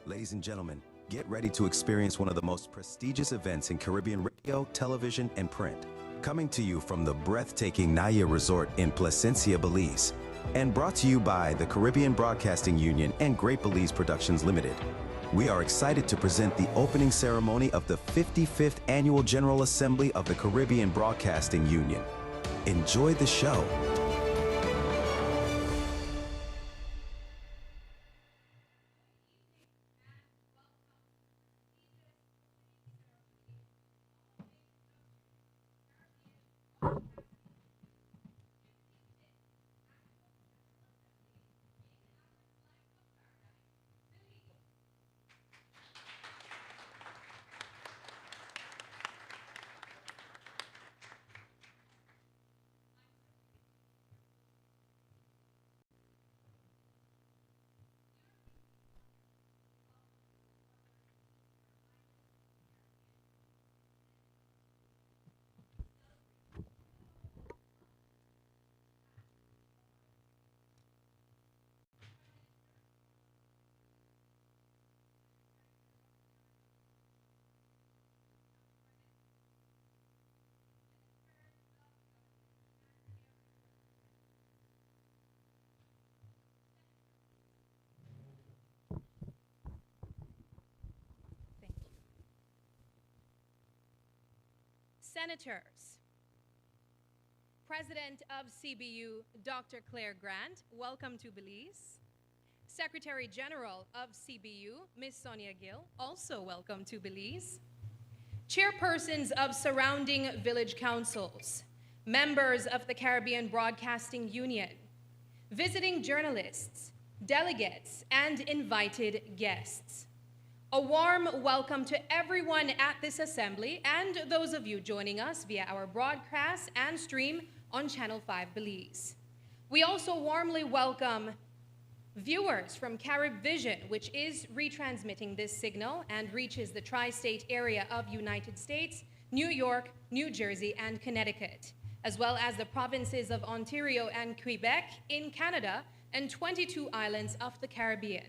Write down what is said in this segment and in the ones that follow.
Ladies and gentlemen, get ready to experience one of the most prestigious events in Caribbean radio, television, and print. Coming to you from the breathtaking Naya Resort in Placencia, Belize. And brought to you by the Caribbean Broadcasting Union and Great Belize Productions Limited. We are excited to present the opening ceremony of the 55th Annual General Assembly of the Caribbean Broadcasting Union. Enjoy the show. Senators, President of CBU, Dr. Claire Grant, welcome to Belize. Secretary General of CBU, Ms. Sonia Gill, also welcome to Belize. Chairpersons of surrounding village councils, members of the Caribbean Broadcasting Union, visiting journalists, delegates, and invited guests. A warm welcome to everyone at this assembly and those of you joining us via our broadcast and stream on Channel 5 Belize. We also warmly welcome viewers from Carib Vision, which is retransmitting this signal and reaches the tri-state area of United States, New York, New Jersey, and Connecticut, as well as the provinces of Ontario and Quebec in Canada and 22 islands of the Caribbean.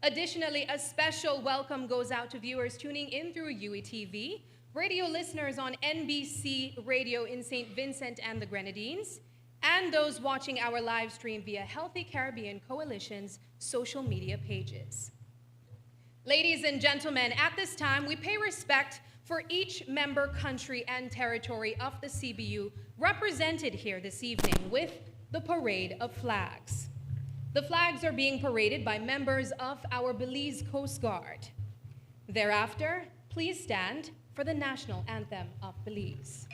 Additionally, a special welcome goes out to viewers tuning in through UETV, radio listeners on NBC Radio in St. Vincent and the Grenadines, and those watching our live stream via Healthy Caribbean Coalition's social media pages. Ladies and gentlemen, at this time, we pay respect for each member country and territory of the CBU represented here this evening with the Parade of Flags. The flags are being paraded by members of our Belize Coast Guard. Thereafter, please stand for the national anthem of Belize.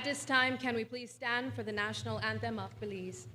this time, can we please stand for the national anthem of Belize?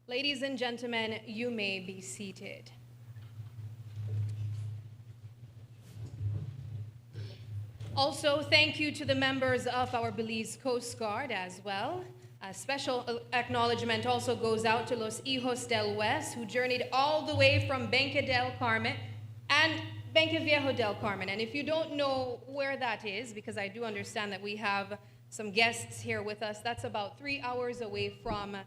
Ladies and gentlemen, you may be seated. Also, thank you to the members of our Belize Coast Guard as well. A special acknowledgement also goes out to Los Hijos del West, who journeyed all the way from Benque del Carmen and Benque Viejo del Carmen. And if you don't know where that is, because I do understand that we have some guests here with us, that's about 3 hours away from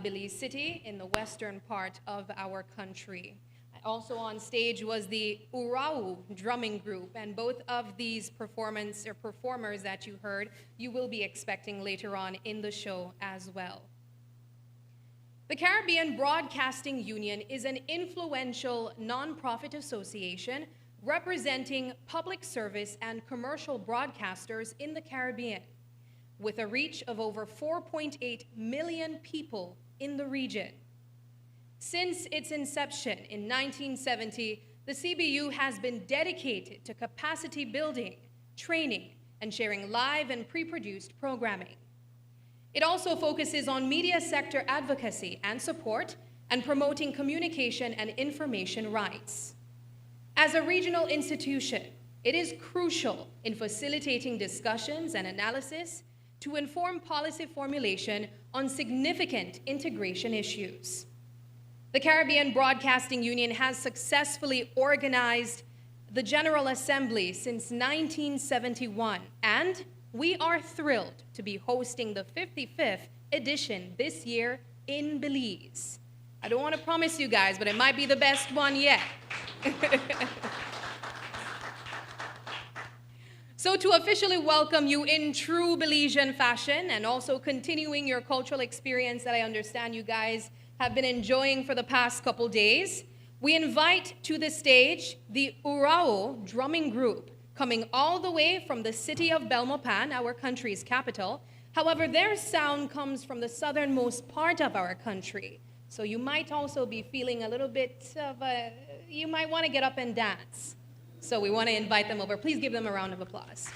Belize City in the western part of our country. Also on stage was the Urau drumming group, and both of these performers that you heard, you will be expecting later on in the show as well. The Caribbean Broadcasting Union is an influential nonprofit association representing public service and commercial broadcasters in the Caribbean, with a reach of over 4.8 million people in the region. Since its inception in 1970, the CBU has been dedicated to capacity building, training, and sharing live and pre-produced programming. It also focuses on media sector advocacy and support and promoting communication and information rights. As a regional institution, it is crucial in facilitating discussions and analysis to inform policy formulation on significant integration issues. The Caribbean Broadcasting Union has successfully organized the General Assembly since 1971, and we are thrilled to be hosting the 55th edition this year in Belize. I don't want to promise you guys, but it might be the best one yet. So to officially welcome you in true Belizean fashion and also continuing your cultural experience that I understand you guys have been enjoying for the past couple days, we invite to the stage the Urao drumming group, coming all the way from the city of Belmopan, our country's capital. However, their sound comes from the southernmost part of our country. So you might also be feeling a little bit of you might want to get up and dance. So we want to invite them over. Please give them a round of applause.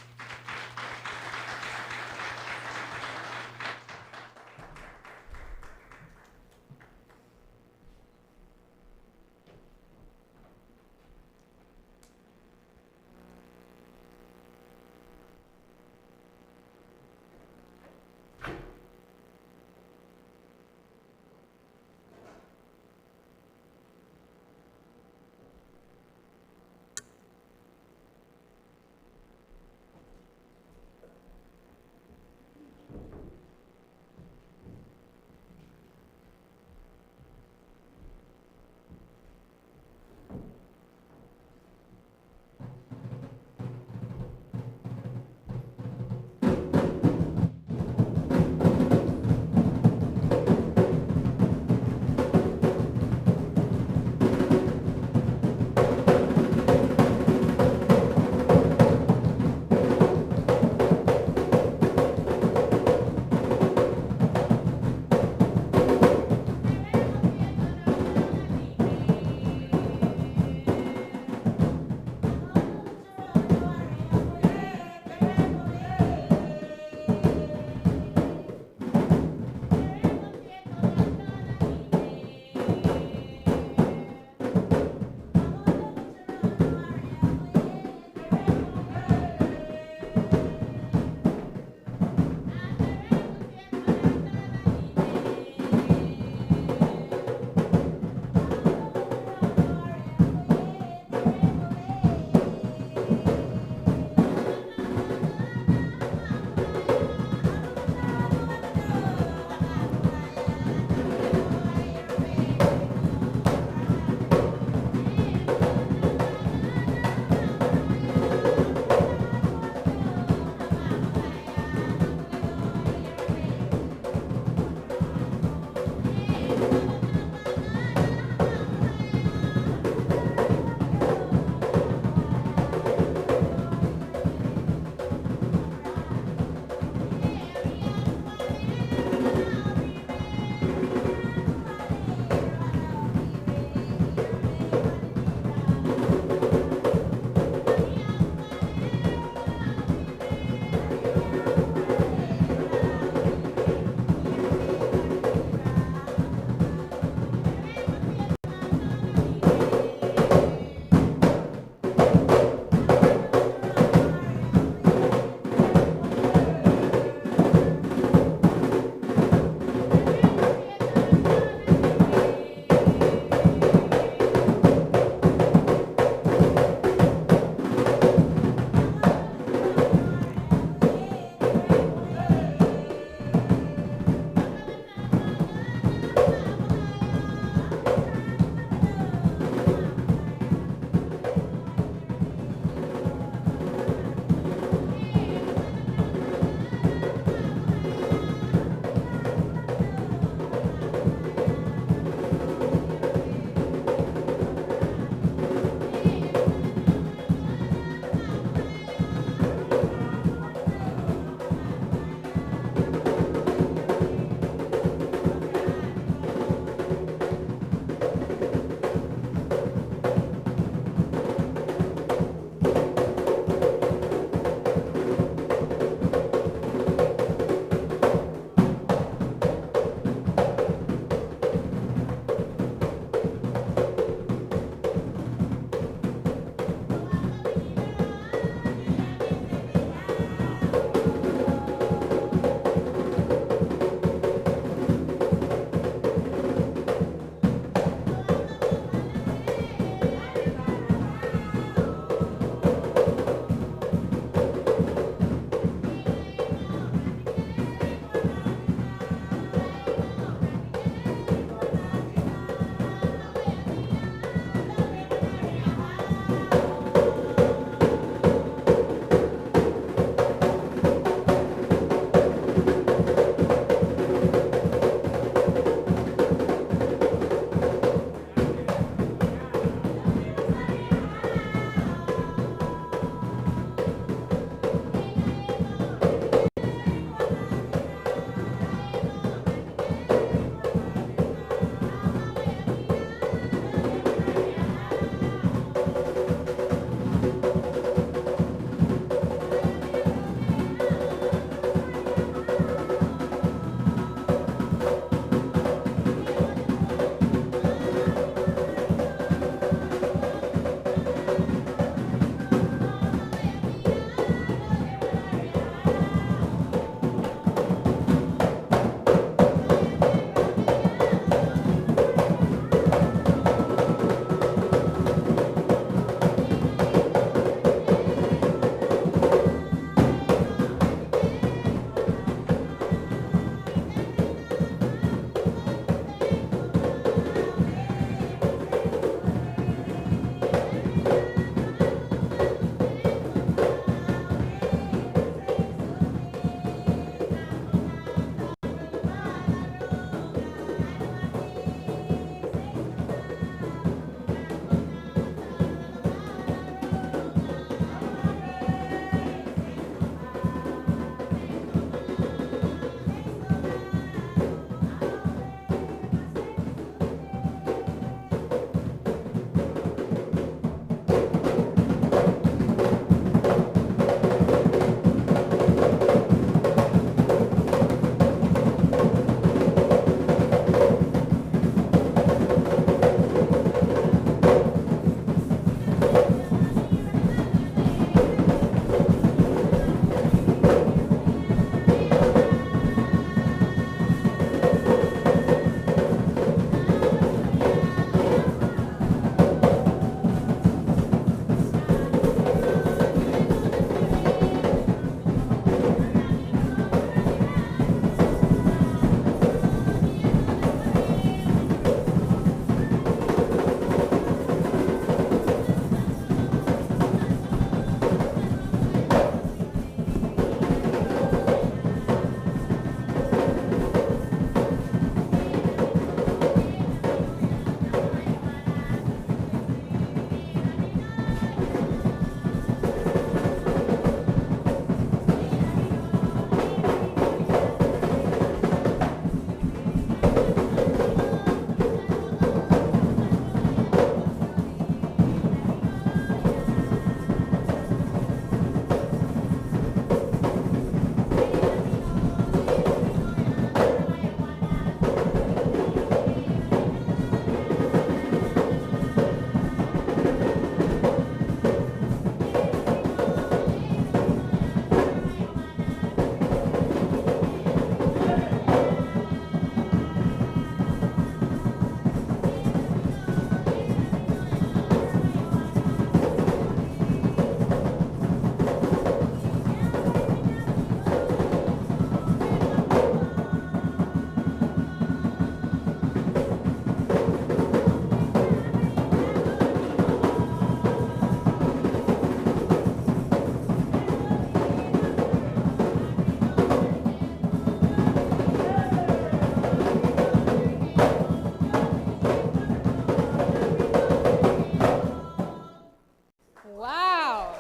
Wow.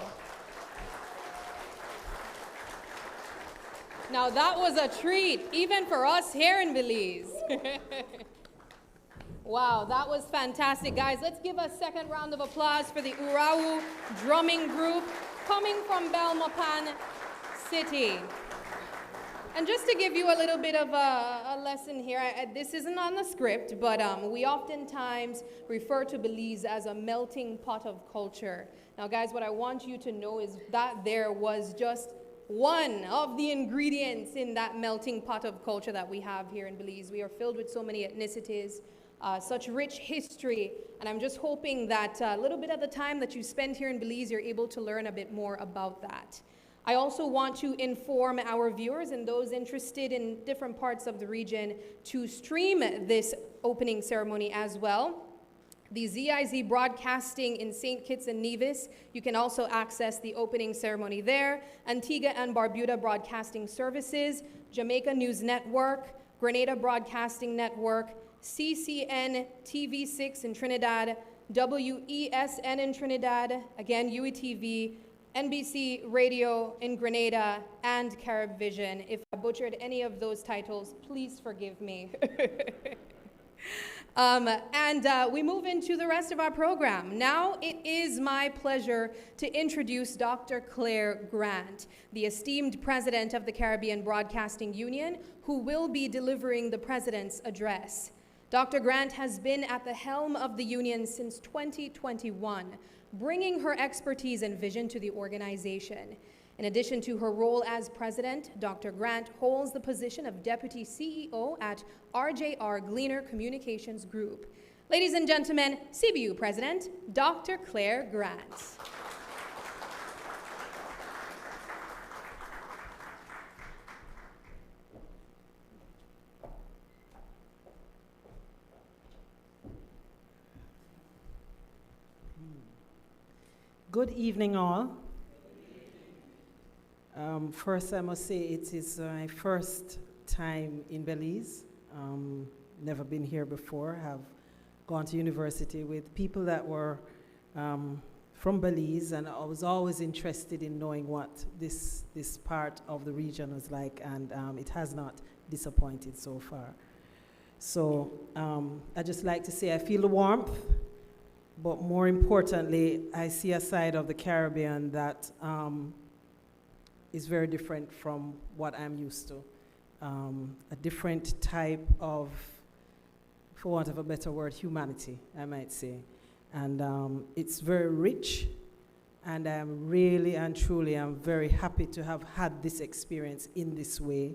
Now that was a treat, even for us here in Belize. Wow, that was fantastic. Guys, let's give a second round of applause for the Urawu drumming group coming from Belmopan City. And just to give you a little bit of a lesson here, this isn't on the script, but we oftentimes refer to Belize as a melting pot of culture. Now, guys, what I want you to know is that there was just one of the ingredients in that melting pot of culture that we have here in Belize. We are filled with so many ethnicities, such rich history, and I'm just hoping that a little bit of the time that you spend here in Belize, you're able to learn a bit more about that. I also want to inform our viewers and those interested in different parts of the region to stream this opening ceremony as well. The ZIZ broadcasting in St. Kitts and Nevis, you can also access the opening ceremony there. Antigua and Barbuda Broadcasting Services, Jamaica News Network, Grenada Broadcasting Network, CCN TV6 in Trinidad, WESN in Trinidad, again UETV, NBC Radio in Grenada, and Carib Vision. If I butchered any of those titles, please forgive me. We move into the rest of our program. Now it is my pleasure to introduce Dr. Claire Grant, the esteemed president of the Caribbean Broadcasting Union, who will be delivering the president's address. Dr. Grant has been at the helm of the union since 2021, bringing her expertise and vision to the organization. In addition to her role as president, Dr. Grant holds the position of deputy CEO at RJR Gleaner Communications Group. Ladies and gentlemen, CBU President, Dr. Claire Grant. Good evening, all. First, I must say it is my first time in Belize. Never been here before. Have gone to university with people that were from Belize, and I was always interested in knowing what this part of the region was like, and it has not disappointed so far. So I just like to say I feel the warmth. But more importantly, I see a side of the Caribbean that is very different from what I'm used to. A different type of, for want of a better word, humanity, I might say. And it's very rich, and I'm really and truly, I'm very happy to have had this experience in this way.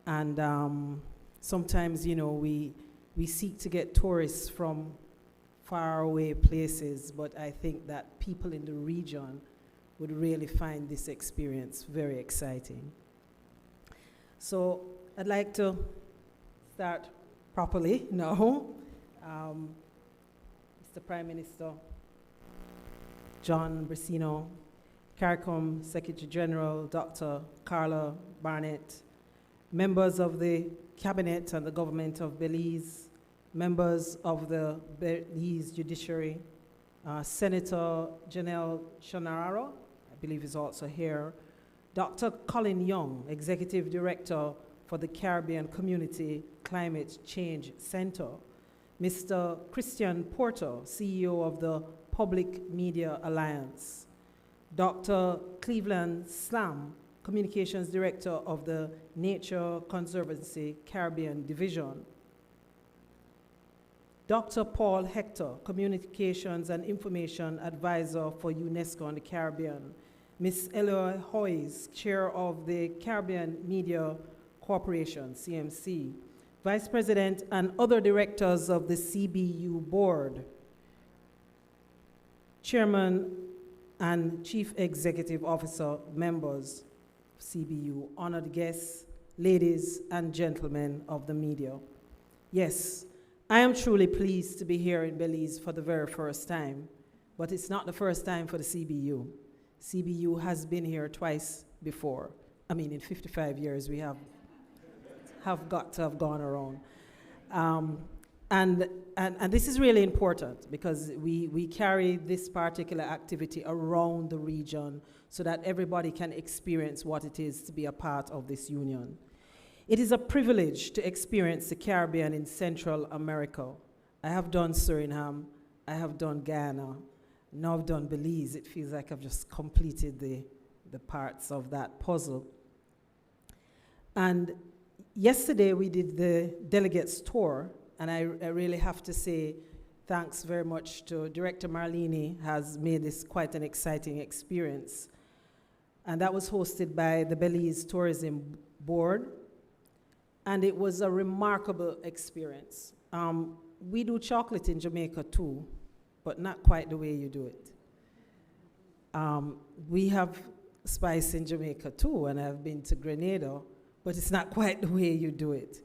And sometimes, you know, we seek to get tourists from faraway places, but I think that people in the region would really find this experience very exciting. So I'd like to start properly now. Mr. Prime Minister John Bracino, CARICOM Secretary General Dr. Carla Barnett, members of the Cabinet and the Government of Belize, members of the Belize Judiciary, Senator Janelle Shonararo, I believe is also here, Dr. Colin Young, Executive Director for the Caribbean Community Climate Change Center, Mr. Christian Porter, CEO of the Public Media Alliance, Dr. Cleveland Slam, Communications Director of the Nature Conservancy Caribbean Division, Dr. Paul Hector, Communications and Information Advisor for UNESCO and the Caribbean, Ms. Eloy Hoyes, Chair of the Caribbean Media Corporation, CMC, Vice President and other directors of the CBU Board, Chairman and Chief Executive Officer, members of CBU, honored guests, ladies and gentlemen of the media. Yes, I am truly pleased to be here in Belize for the very first time, but it's not the first time for the CBU. CBU has been here twice before. I mean, in 55 years, we have got to have gone around. And this is really important because we carry this particular activity around the region so that everybody can experience what it is to be a part of this union. It is a privilege to experience the Caribbean in Central America. I have done Suriname, I have done Ghana, now I've done Belize. It feels like I've just completed the parts of that puzzle. And yesterday we did the delegates tour, and I really have to say thanks very much to Director Marlene, has made this quite an exciting experience. And that was hosted by the Belize Tourism Board, and it was a remarkable experience. We do chocolate in Jamaica too, but not quite the way you do it. We have spice in Jamaica too, and I've been to Grenada, but it's not quite the way you do it.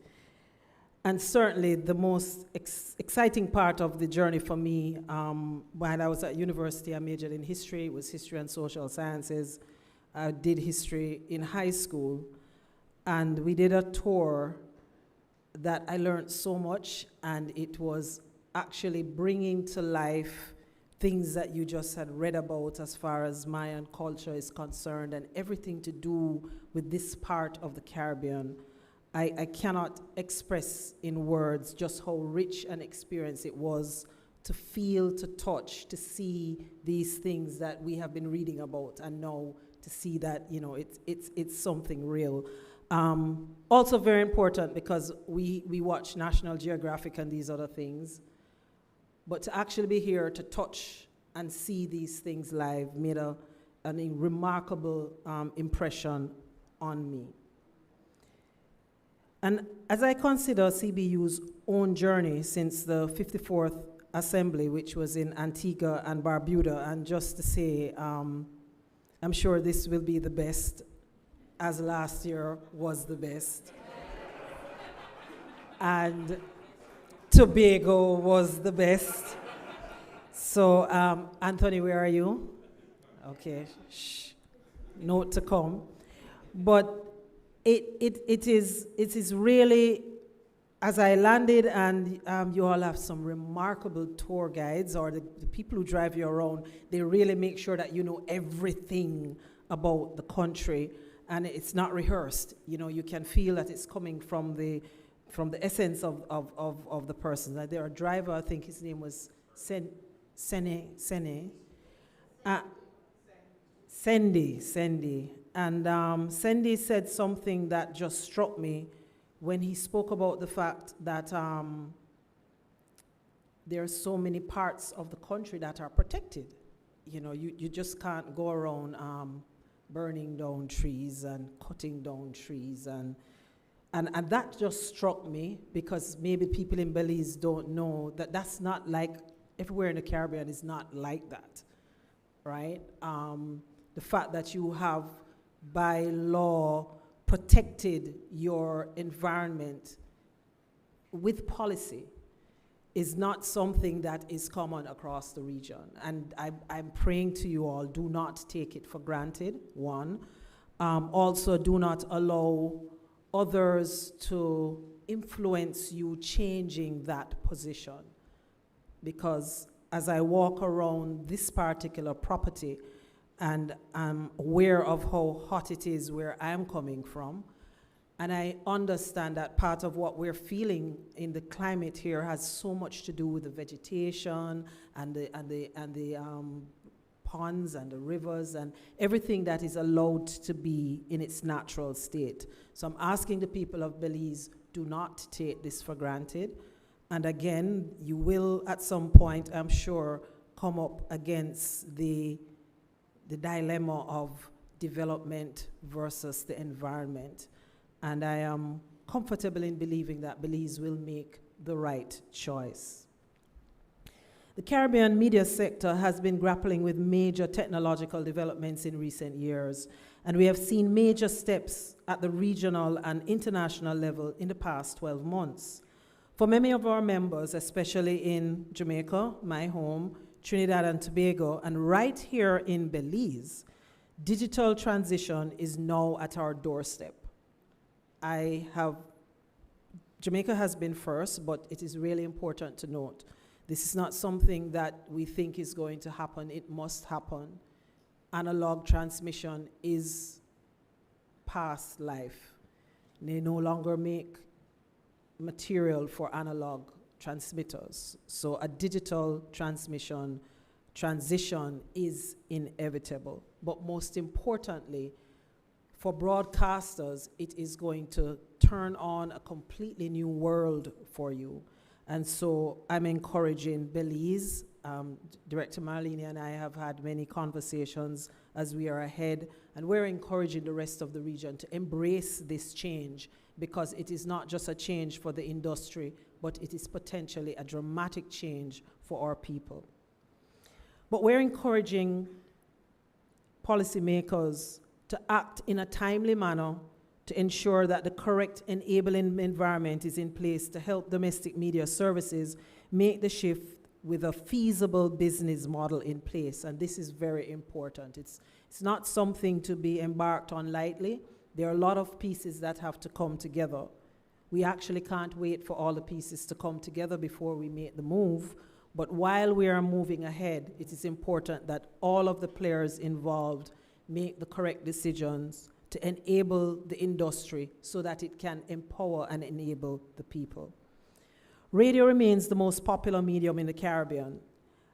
And certainly the most exciting part of the journey for me, when I was at university, I majored in history. It was history and social sciences. I did history in high school, and we did a tour that I learned so much, and it was actually bringing to life things that you just had read about as far as Mayan culture is concerned, and everything to do with this part of the Caribbean. I cannot express in words just how rich an experience it was to feel, to touch, to see these things that we have been reading about, and now to see that, you know, it's something real. Also very important because we watch National Geographic and these other things, but to actually be here to touch and see these things live made a remarkable impression on me. And as I consider CBU's own journey since the 54th Assembly, which was in Antigua and Barbuda, and just to say, I'm sure this will be the best, as last year was the best. And Tobago was the best. So, Anthony, where are you? Okay, shh, note to come. But it is really, as I landed, and you all have some remarkable tour guides, or the people who drive you around, they really make sure that you know everything about the country, and it's not rehearsed. You know, you can feel that it's coming from the essence of the person. Like there, a driver, I think his name was Sene. Sandy. And Sandy said something that just struck me when he spoke about the fact that there are so many parts of the country that are protected. You know, you just can't go around burning down trees and cutting down trees. And that just struck me because maybe people in Belize don't know that that's not like, everywhere in the Caribbean is not like that, right? The fact that you have, by law, protected your environment with policy is not something that is common across the region. And I'm praying to you all, do not take it for granted, one. Also, do not allow others to influence you changing that position. Because as I walk around this particular property, and I'm aware of how hot it is where I'm coming from, and I understand that part of what we're feeling in the climate here has so much to do with the vegetation and the ponds and the rivers and everything that is allowed to be in its natural state. So I'm asking the people of Belize, do not take this for granted. And again, you will at some point, I'm sure, come up against the dilemma of development versus the environment. And I am comfortable in believing that Belize will make the right choice. The Caribbean media sector has been grappling with major technological developments in recent years, and we have seen major steps at the regional and international level in the past 12 months. For many of our members, especially in Jamaica, my home, Trinidad and Tobago, and right here in Belize, digital transition is now at our doorstep. I have Jamaica has been first, but it is really important to note this is not something that we think is going to happen. It must happen. Analog transmission is past life. They no longer make material for analog transmitters. So a digital transmission transition is inevitable. But most importantly, for broadcasters, it is going to turn on a completely new world for you. And so I'm encouraging Belize. Director Marlene and I have had many conversations as we are ahead, and we're encouraging the rest of the region to embrace this change, because it is not just a change for the industry, but it is potentially a dramatic change for our people. But we're encouraging policymakers to act in a timely manner to ensure that the correct enabling environment is in place to help domestic media services make the shift with a feasible business model in place. And this is very important. It's not something to be embarked on lightly. There are a lot of pieces that have to come together. We actually can't wait for all the pieces to come together before we make the move. But while we are moving ahead, it is important that all of the players involved make the correct decisions to enable the industry so that it can empower and enable the people. Radio remains the most popular medium in the Caribbean,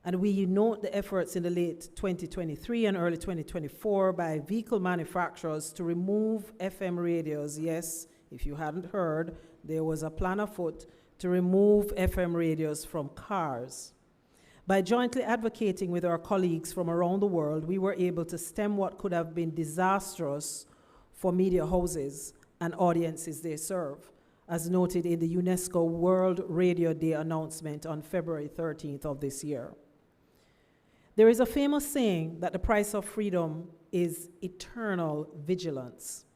and we note the efforts in the late 2023 and early 2024 by vehicle manufacturers to remove FM radios. Yes, if you hadn't heard, there was a plan afoot to remove FM radios from cars. By jointly advocating with our colleagues from around the world, we were able to stem what could have been disastrous for media houses and audiences they serve, as noted in the UNESCO World Radio Day announcement on February 13th of this year. There is a famous saying that the price of freedom is eternal vigilance.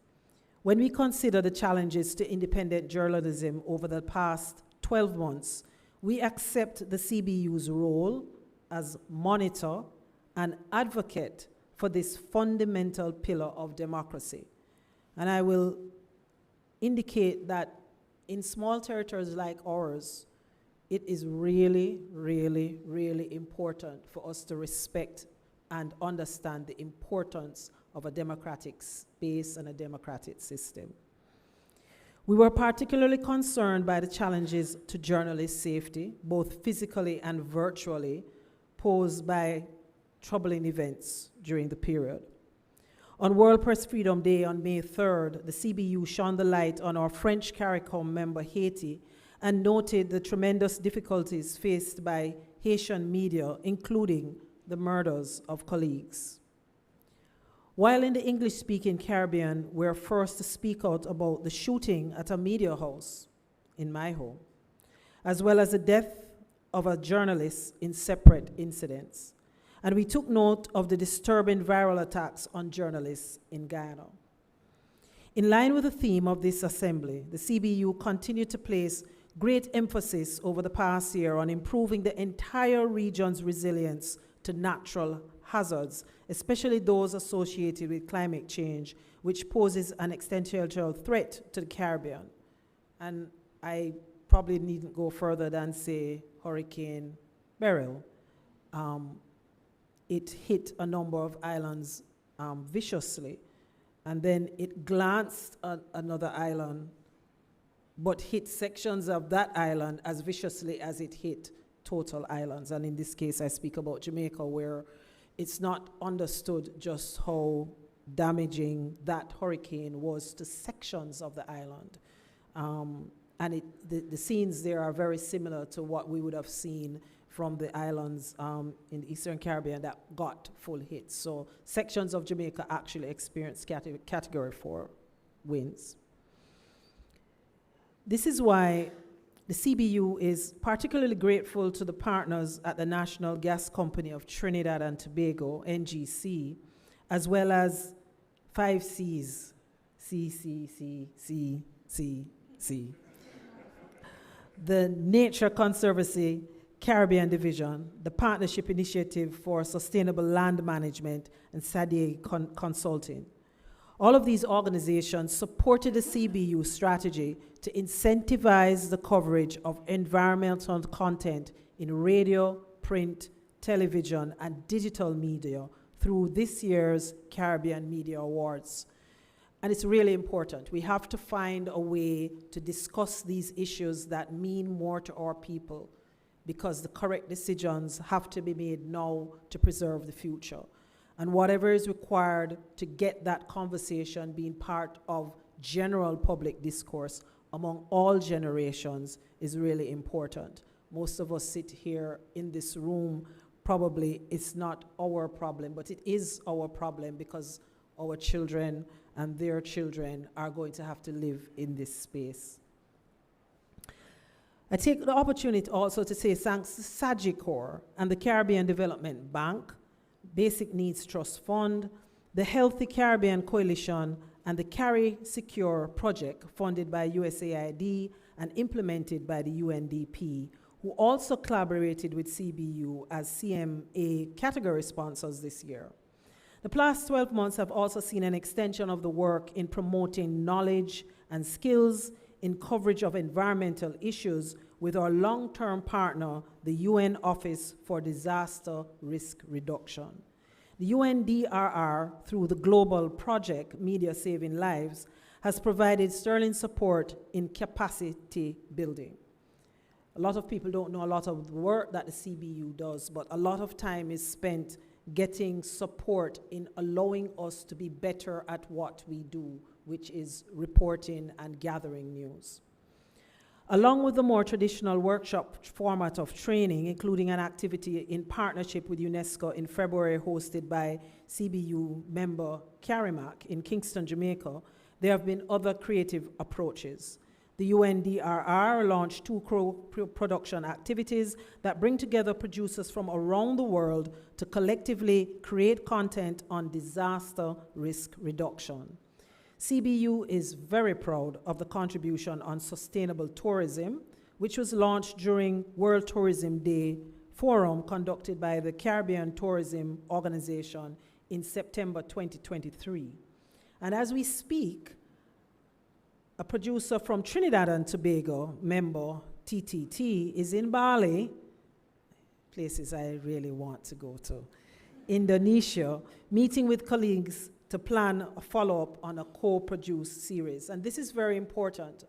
When we consider the challenges to independent journalism over the past 12 months, we accept the CBU's role as monitor and advocate for this fundamental pillar of democracy. And I will indicate that in small territories like ours, it is really, really, really important for us to respect and understand the importance of a democratic space and a democratic system. We were particularly concerned by the challenges to journalist safety, both physically and virtually, posed by troubling events during the period. On World Press Freedom Day on May 3rd, the CBU shone the light on our French CARICOM member Haiti and noted the tremendous difficulties faced by Haitian media, including the murders of colleagues. While in the English-speaking Caribbean, we're first to speak out about the shooting at a media house in my home, as well as the death of a journalist in separate incidents. And we took note of the disturbing viral attacks on journalists in Guyana. In line with the theme of this assembly, the CBU continued to place great emphasis over the past year on improving the entire region's resilience to natural hazards, especially those associated with climate change, which poses an existential threat to the Caribbean. And I probably needn't go further than say Hurricane Beryl. It hit a number of islands viciously, and then it glanced at another island, but hit sections of that island as viciously as it hit total islands. And in this case, I speak about Jamaica, where it's not understood just how damaging that hurricane was to sections of the island. And the scenes there are very similar to what we would have seen from the islands in the Eastern Caribbean that got full hits. So sections of Jamaica actually experienced category 4 winds. This is why the CBU is particularly grateful to the partners at the National Gas Company of Trinidad and Tobago, NGC, as well as 5 Cs, C. The Nature Conservancy Caribbean Division, the Partnership Initiative for Sustainable Land Management, and SADIE Consulting. All of these organizations supported the CBU strategy to incentivize the coverage of environmental content in radio, print, television, and digital media through this year's Caribbean Media Awards. And it's really important. We have to find a way to discuss these issues that mean more to our people, because the correct decisions have to be made now to preserve the future. And whatever is required to get that conversation being part of general public discourse among all generations is really important. Most of us sit here in this room, probably it's not our problem, but it is our problem because our children and their children are going to have to live in this space. I take the opportunity also to say thanks to Sagicor and the Caribbean Development Bank, Basic Needs Trust Fund, the Healthy Caribbean Coalition, and the Carry Secure project funded by USAID and implemented by the UNDP, who also collaborated with CBU as CMA category sponsors this year. The past 12 months have also seen an extension of the work in promoting knowledge and skills in coverage of environmental issues with our long-term partner, the UN Office for Disaster Risk Reduction. The UNDRR, through the global project Media Saving Lives, has provided sterling support in capacity building. A lot of people don't know a lot of the work that the CBU does, but a lot of time is spent getting support in allowing us to be better at what we do, which is reporting and gathering news. Along with the more traditional workshop format of training, including an activity in partnership with UNESCO in February hosted by CBU member Carimac in Kingston, Jamaica, there have been other creative approaches. The UNDRR launched 2 co-production activities that bring together producers from around the world to collectively create content on disaster risk reduction. CBU is very proud of the contribution on sustainable tourism, which was launched during World Tourism Day forum conducted by the Caribbean Tourism Organization in September 2023. And as we speak, a producer from Trinidad and Tobago, member TTT, is in Bali, places I really want to go to, Indonesia, meeting with colleagues to plan a follow-up on a co-produced series. And this is very important.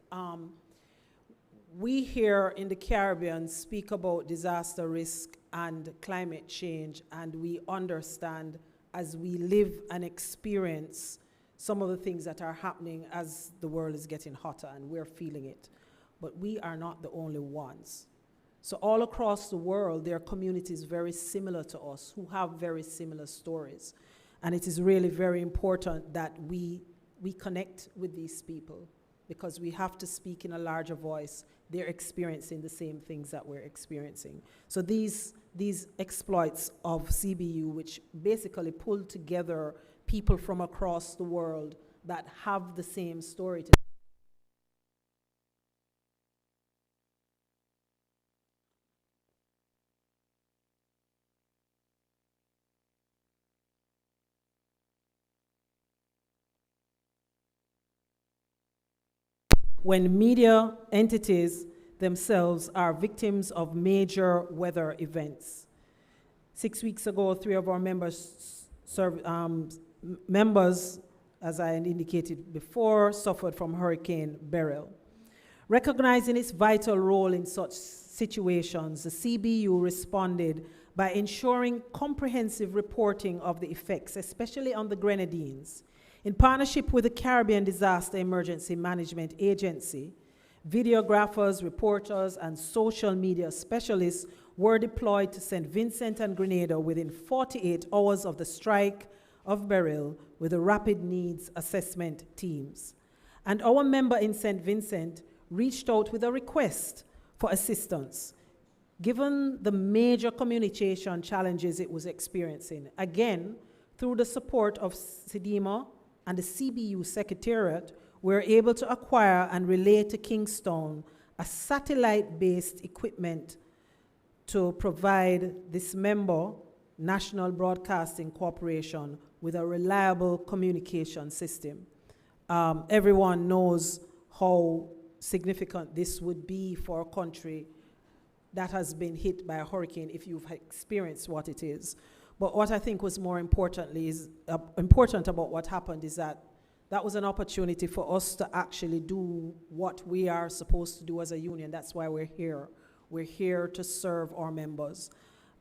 We here in the Caribbean speak about disaster risk and climate change, and we understand as we live and experience some of the things that are happening as the world is getting hotter, and we're feeling it. But we are not the only ones. So all across the world, there are communities very similar to us who have very similar stories. And it is really very important that we connect with these people, because we have to speak in a larger voice. They're experiencing the same things that we're experiencing. So these exploits of CBU, which basically pull together people from across the world that have the same story to when media entities themselves are victims of major weather events. 6 weeks ago, 3 of our members, as I indicated before, suffered from Hurricane Beryl. Recognizing its vital role in such situations, the CBU responded by ensuring comprehensive reporting of the effects, especially on the Grenadines. In partnership with the Caribbean Disaster Emergency Management Agency, videographers, reporters, and social media specialists were deployed to St. Vincent and Grenada within 48 hours of the strike of Beryl with the rapid needs assessment teams. And our member in St. Vincent reached out with a request for assistance, given the major communication challenges it was experiencing. Again, through the support of SEDIMA and the CBU Secretariat, we're able to acquire and relay to Kingston a satellite-based equipment to provide this member, National Broadcasting Corporation, with a reliable communication system. Everyone knows how significant this would be for a country that has been hit by a hurricane if you've experienced what it is. But what I think was more important about what happened is that was an opportunity for us to actually do what we are supposed to do as a union. That's why we're here. We're here to serve our members.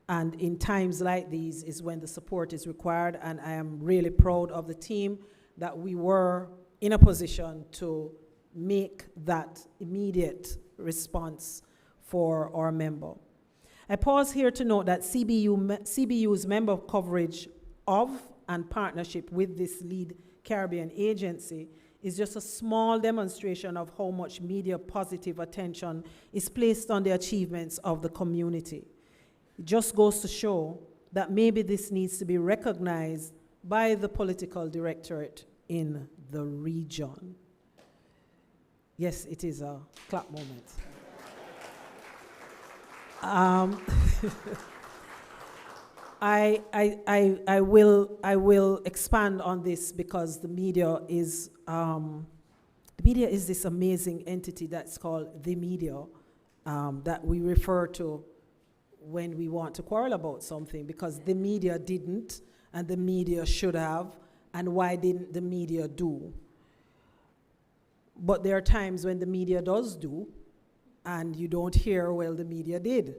And in times like these is when the support is required, and I am really proud of the team that we were in a position to make that immediate response for our member. I pause here to note that CBU's member coverage of and partnership with this lead Caribbean agency is just a small demonstration of how much media positive attention is placed on the achievements of the community. It just goes to show that maybe this needs to be recognized by the political directorate in the region. Yes, it is a clap moment. I will expand on this because the media is this amazing entity that's called the media that we refer to when we want to quarrel about something, because the media didn't and the media should have, and why didn't the media do? But there are times when the media does do and you don't hear, well, the media did.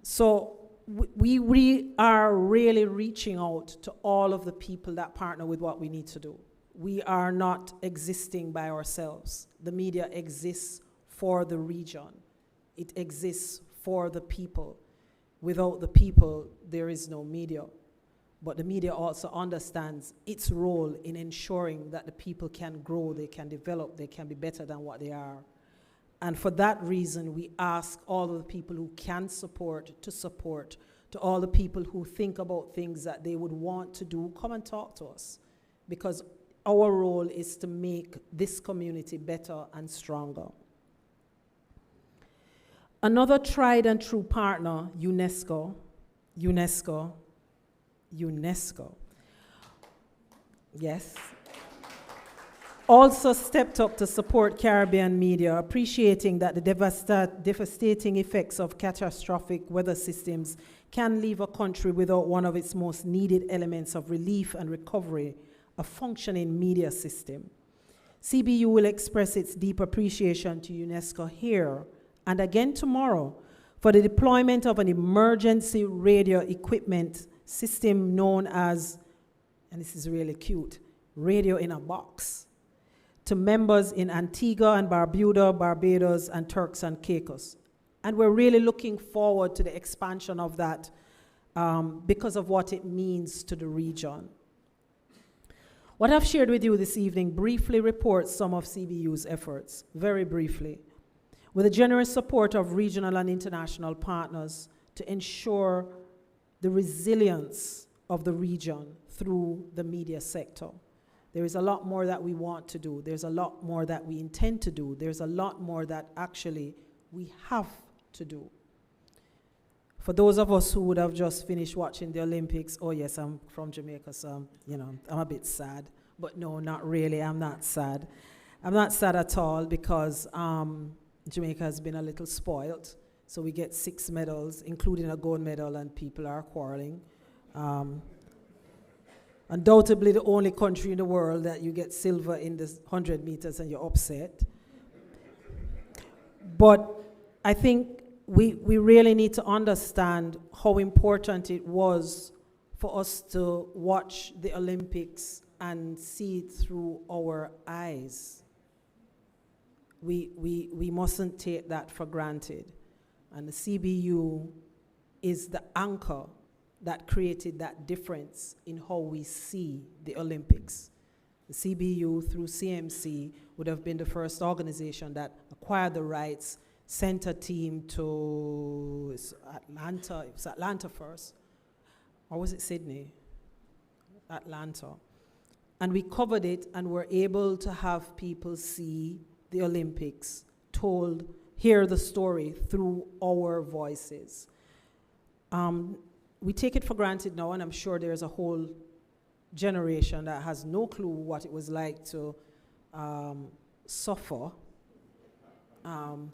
So we are really reaching out to all of the people that partner with what we need to do. We are not existing by ourselves. The media exists for the region. It exists for the people. Without the people, there is no media. But the media also understands its role in ensuring that the people can grow, they can develop, they can be better than what they are. And for that reason, we ask all of the people who can support, to all the people who think about things that they would want to do, come and talk to us. Because our role is to make this community better and stronger. Another tried and true partner, UNESCO. Yes. Also stepped up to support Caribbean media, appreciating that the devastating effects of catastrophic weather systems can leave a country without one of its most needed elements of relief and recovery, a functioning media system. CBU will express its deep appreciation to UNESCO here and again tomorrow for the deployment of an emergency radio equipment system known as, and this is really cute, Radio in a Box, to members in Antigua and Barbuda, Barbados, and Turks and Caicos. And we're really looking forward to the expansion of that because of what it means to the region. What I've shared with you this evening briefly reports some of CBU's efforts, very briefly, with the generous support of regional and international partners to ensure the resilience of the region through the media sector. There is a lot more that we want to do. There's a lot more that we intend to do. There's a lot more that actually we have to do. For those of us who would have just finished watching the Olympics, oh yes, I'm from Jamaica, so I'm a bit sad. But no, not really, I'm not sad. I'm not sad at all because Jamaica has been a little spoiled. So we get 6 medals, including a gold medal, and people are quarreling. Undoubtedly the only country in the world that you get silver in the 100 meters and you're upset. But I think we really need to understand how important it was for us to watch the Olympics and see it through our eyes. We mustn't take that for granted. And the CBU is the anchor that created that difference in how we see the Olympics. The CBU through CMC would have been the first organization that acquired the rights, sent a team to Atlanta. It was Atlanta first. Or was it Sydney? Atlanta. And we covered it and were able to have people see the Olympics hear the story through our voices. we take it for granted now, and I'm sure there's a whole generation that has no clue what it was like to suffer.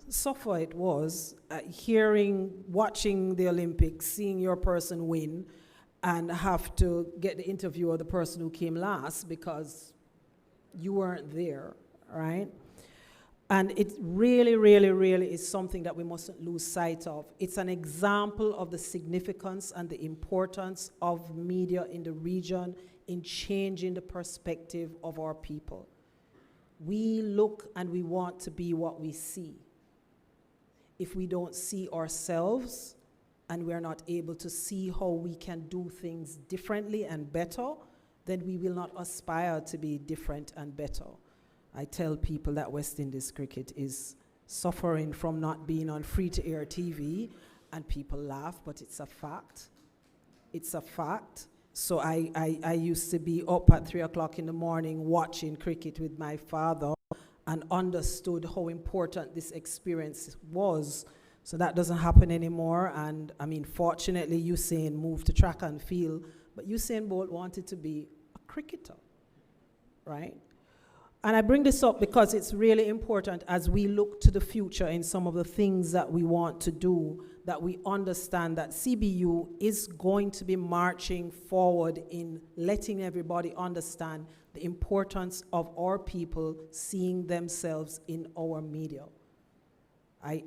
Suffer it was, watching the Olympics, seeing your person win, and have to get the interview of the person who came last because you weren't there, right? And it really, really, really is something that we mustn't lose sight of. It's an example of the significance and the importance of media in the region in changing the perspective of our people. We look and we want to be what we see. If we don't see ourselves and we're not able to see how we can do things differently and better, then we will not aspire to be different and better. I tell people that West Indies cricket is suffering from not being on free-to-air TV, and people laugh, but it's a fact. It's a fact. So I used to be up at 3 o'clock in the morning watching cricket with my father and understood how important this experience was. So that doesn't happen anymore. And I mean, fortunately, Usain moved to track and field, but Usain Bolt wanted to be a cricketer, right? And I bring this up because it's really important as we look to the future in some of the things that we want to do, that we understand that CBU is going to be marching forward in letting everybody understand the importance of our people seeing themselves in our media. I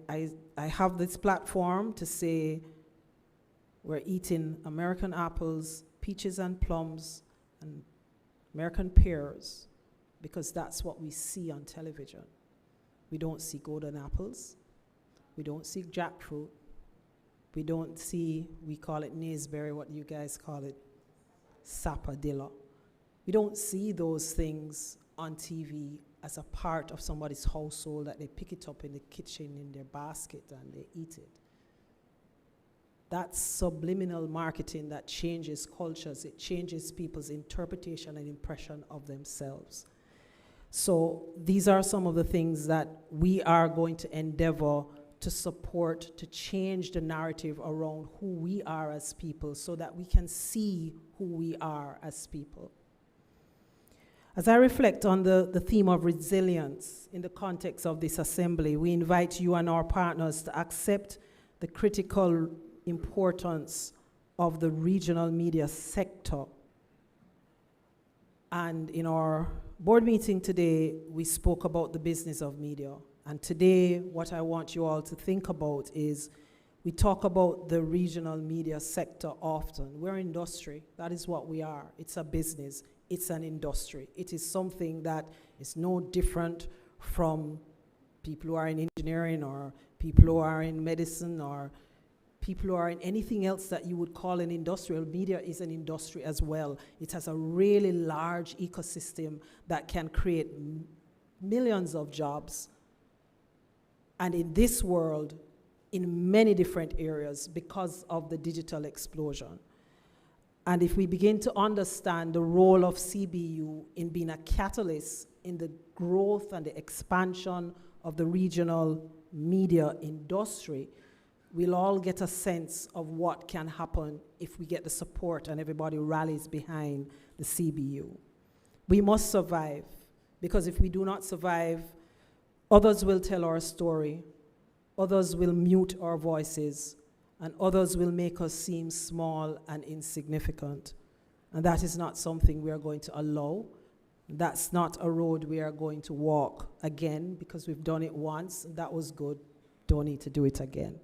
have this platform to say we're eating American apples, peaches and plums, and American pears, because that's what we see on television. We don't see golden apples. We don't see jackfruit. We don't see, we call it naseberry, what you guys call it, sapodilla. We don't see those things on TV as a part of somebody's household that they pick it up in the kitchen in their basket and they eat it. That's subliminal marketing that changes cultures. It changes people's interpretation and impression of themselves. So these are some of the things that we are going to endeavor to support, to change the narrative around who we are as people so that we can see who we are as people. As I reflect on the theme of resilience in the context of this assembly, we invite you and our partners to accept the critical importance of the regional media sector. And in our board meeting today, we spoke about the business of media. And today, what I want you all to think about is we talk about the regional media sector often. We're industry. That is what we are. It's a business. It's an industry. It is something that is no different from people who are in engineering or people who are in medicine or people who are in anything else that you would call an industrial. Media is an industry as well. It has a really large ecosystem that can create millions of jobs. And in this world, in many different areas because of the digital explosion. And if we begin to understand the role of CBU in being a catalyst in the growth and the expansion of the regional media industry, we'll all get a sense of what can happen if we get the support and everybody rallies behind the CBU. We must survive, because if we do not survive, others will tell our story, others will mute our voices, and others will make us seem small and insignificant. And that is not something we are going to allow. That's not a road we are going to walk again, because we've done it once, and that was good. Don't need to do it again.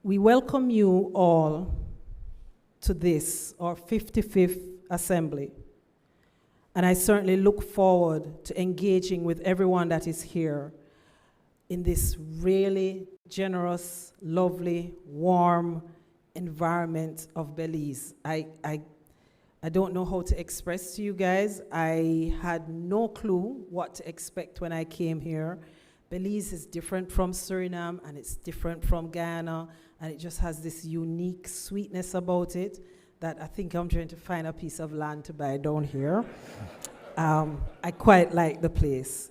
We welcome you all to this, our 55th assembly. And I certainly look forward to engaging with everyone that is here in this really generous, lovely, warm environment of Belize. I don't know how to express to you guys. I had no clue what to expect when I came here. Belize is different from Suriname, and it's different from Guyana, and it just has this unique sweetness about it that I think I'm trying to find a piece of land to buy down here. I quite like the place.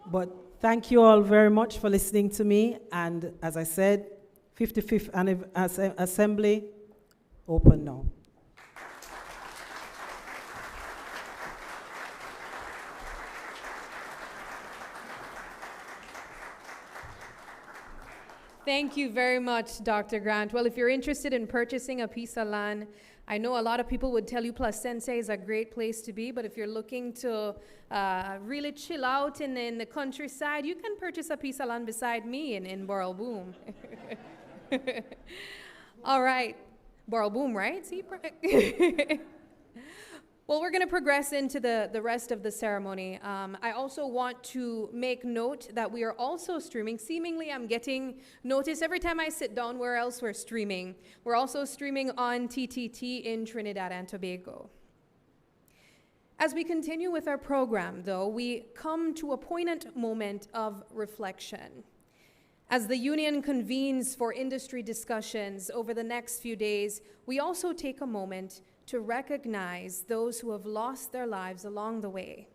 But thank you all very much for listening to me, and as I said, 55th Assembly, open now. Thank you very much, Dr. Grant. Well, if you're interested in purchasing a piece of land, I know a lot of people would tell you Placense is a great place to be, but if you're looking to really chill out in the countryside, you can purchase a piece of land beside me in Boral Boom. All right. Boral Boom, right? See? Well, we're going to progress into the rest of the ceremony. I also want to make note that we are also streaming. Seemingly, I'm getting notice every time I sit down where else we're streaming. We're also streaming on TTT in Trinidad and Tobago. As we continue with our program, though, we come to a poignant moment of reflection. As the union convenes for industry discussions over the next few days, we also take a moment to recognize those who have lost their lives along the way.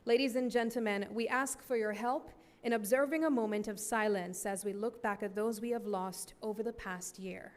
Ladies and gentlemen, we ask for your help in observing a moment of silence as we look back at those we have lost over the past year.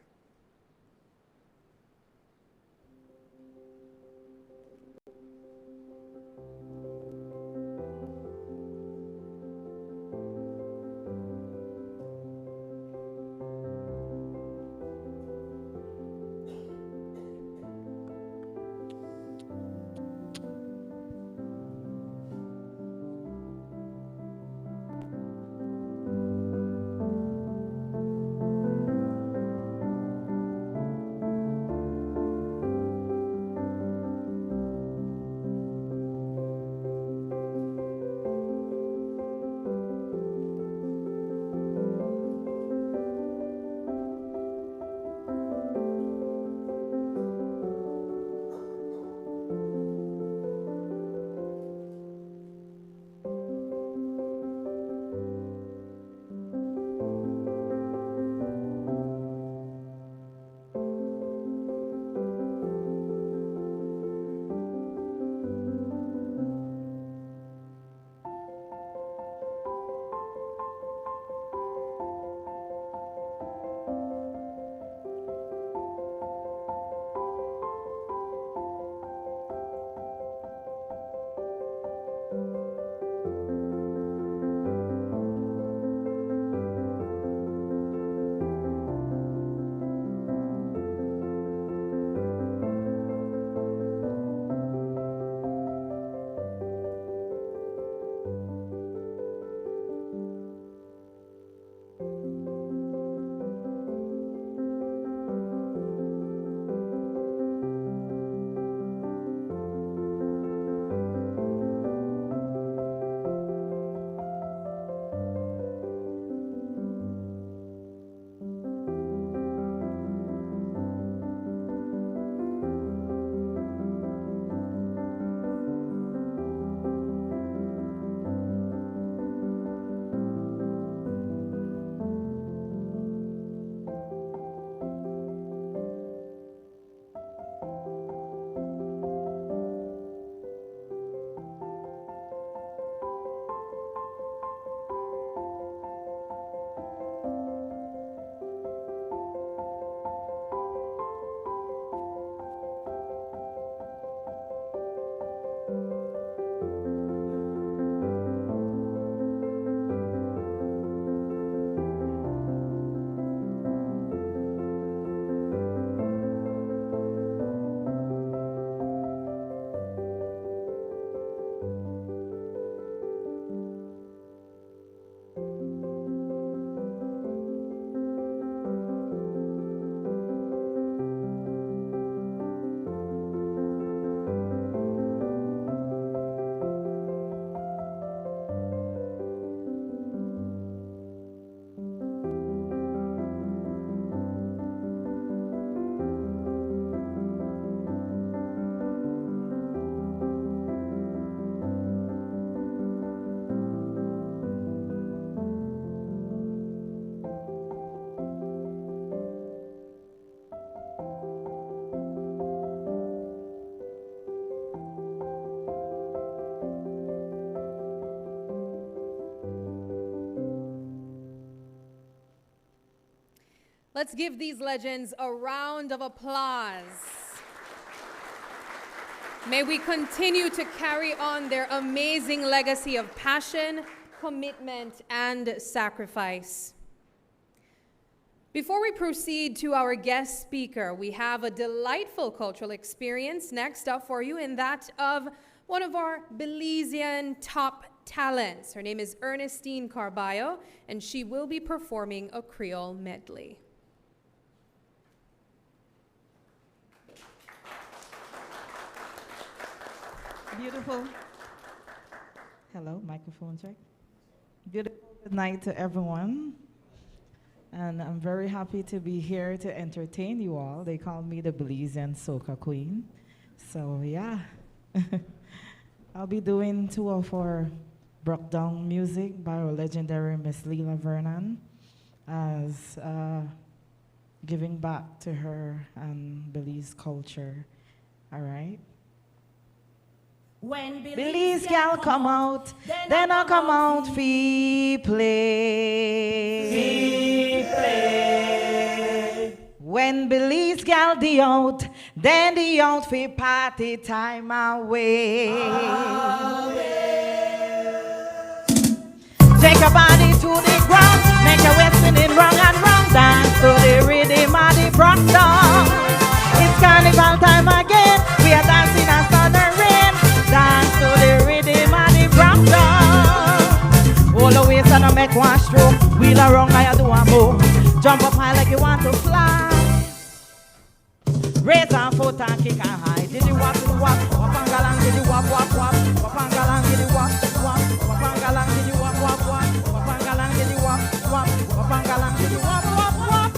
Let's give these legends a round of applause. May we continue to carry on their amazing legacy of passion, commitment, and sacrifice. Before we proceed to our guest speaker, we have a delightful cultural experience next up for you, in that of one of our Belizean top talents. Her name is Ernestine Carballo, and she will be performing a Creole medley. Beautiful. Hello, microphone check. Beautiful good night to everyone. And I'm very happy to be here to entertain you all. They call me the Belizean Soca Queen. So yeah, I'll be doing 2 of our broke down music by our legendary Miss Leela Vernon, as giving back to her and Belize culture. All right. When Belize gal come out, then I come out fi play. When Belize gal the out, then the out fi party time away. Take a body to the ground, make a western in wrong and wrong, dance to the rhythm of the brock song. It's carnival time again, we are dancing a sun and rain. Dance to the rhythm of the brock song. All the way so no make one stroke, wheel around like you do a move. Jump up high like you want to fly. Raise a foot and kick and high. Did you walk to the walk? Wap and galang, did you walk, walk, walk? Wap and galang, did you walk, walk? Wap and galang, did you walk, walk, walk? Wap and galang, did you walk, walk? Wap and galang, did you walk, walk, walk?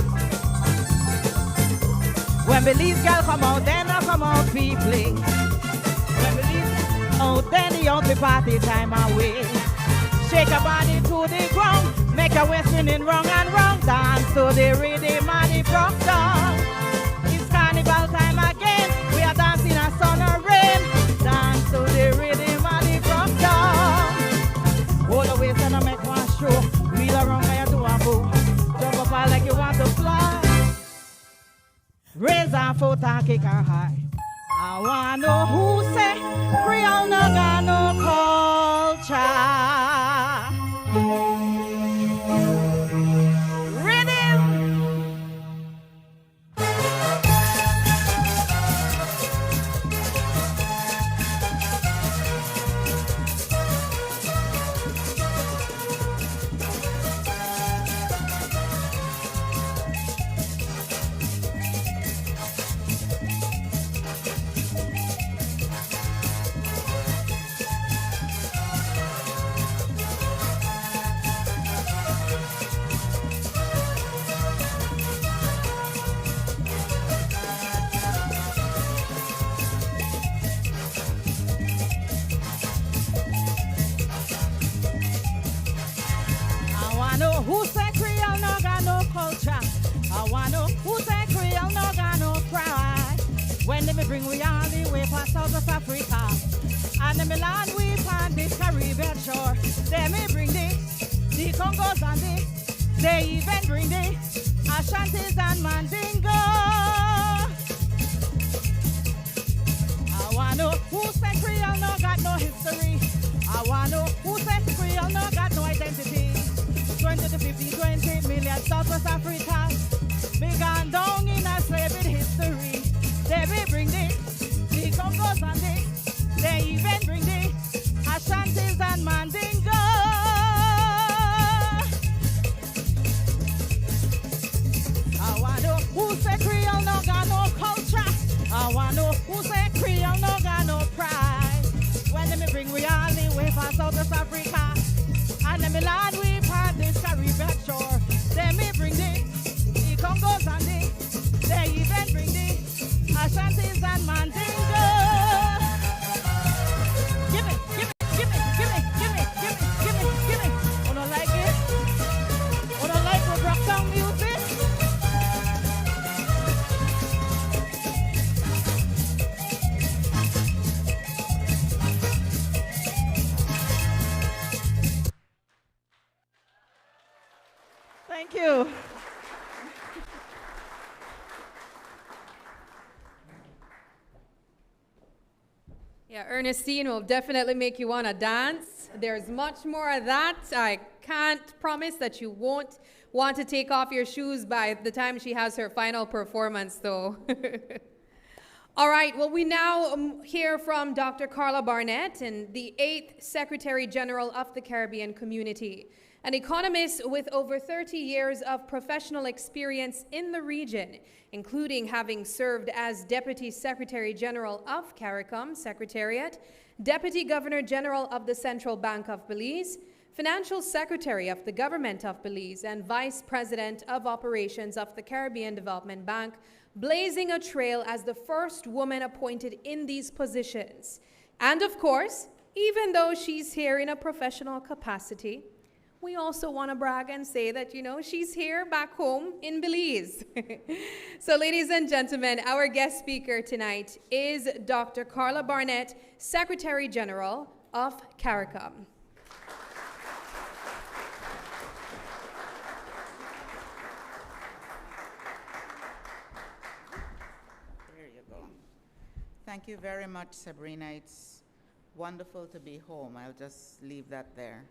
When Belize girl come out, then I come out fi play. When Belize out, then the out fi party time away. Shake a body to the ground, make a western in wrong and wrong. Dance to the rhythm of the brock song. It's carnival time again, we are dancing a sun or rain. Dance to the rhythm of the brock song. All the way so no make one show, wheel around like you do a move. Jump up high like you want to fly. Raise a foot and kick her high. I wanna know who say Creole no got no culture. Rhythm. Who say Creole no got no culture? I wanna know who say Creole no got no pride. When they me bring we all the way past South Africa, and them land we on this Caribbean shore. They me bring the Congos and they even bring the Ashantis and Mandingo. I wanna know who say Creole no got no history. I wanna know who say Creole no got no identity. 20 to 50, 20 million Southwest Africa began down in a slavery history. They will bring the Congos and they even bring the Ashantis and Mandingo. I want to know who say Creole no got no culture. I want to know who say Creole no got no pride. When they bring we all the way from Southwest Africa, and them land we on this Caribbean shore. They may bring the Congos and they even bring the Ashantis and Mandingo. Give me, give me, give me, give me, give me, give me, give me, give me. You don't like it? You don't like the rock down music? Thank you. Yeah, Ernestine will definitely make you want to dance. There's much more of that. I can't promise that you won't want to take off your shoes by the time she has her final performance, though. All right, well, we now hear from Dr. Carla Barnett, and the 8th Secretary General of the Caribbean Community, an economist with over 30 years of professional experience in the region, including having served as Deputy Secretary General of CARICOM Secretariat, Deputy Governor General of the Central Bank of Belize, Financial Secretary of the Government of Belize, and Vice President of Operations of the Caribbean Development Bank, blazing a trail as the first woman appointed in these positions. And of course, even though she's here in a professional capacity, we also want to brag and say that, you know, she's here back home in Belize. So ladies and gentlemen, our guest speaker tonight is Dr. Carla Barnett, Secretary General of CARICOM. There you go. Thank you very much, Sabrina. It's wonderful to be home. I'll just leave that there.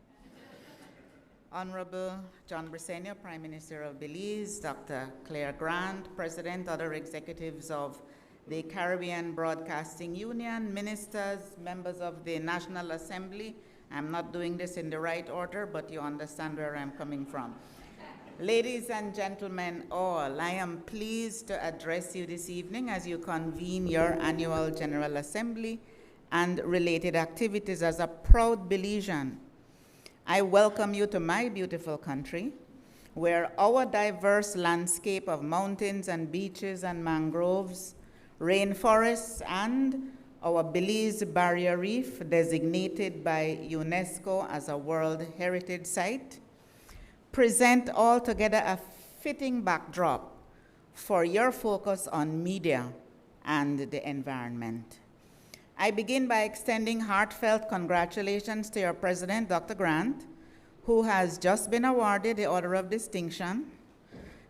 Honorable John Briceño, Prime Minister of Belize, Dr. Claire Grant, President, other executives of the Caribbean Broadcasting Union, ministers, members of the National Assembly. I'm not doing this in the right order, but you understand where I'm coming from. Ladies and gentlemen all, I am pleased to address you this evening as you convene your annual General Assembly and related activities as a proud Belizean. I welcome you to my beautiful country, where our diverse landscape of mountains and beaches and mangroves, rainforests, and our Belize Barrier Reef, designated by UNESCO as a World Heritage Site, present altogether a fitting backdrop for your focus on media and the environment. I begin by extending heartfelt congratulations to your President, Dr. Grant, who has just been awarded the Order of Distinction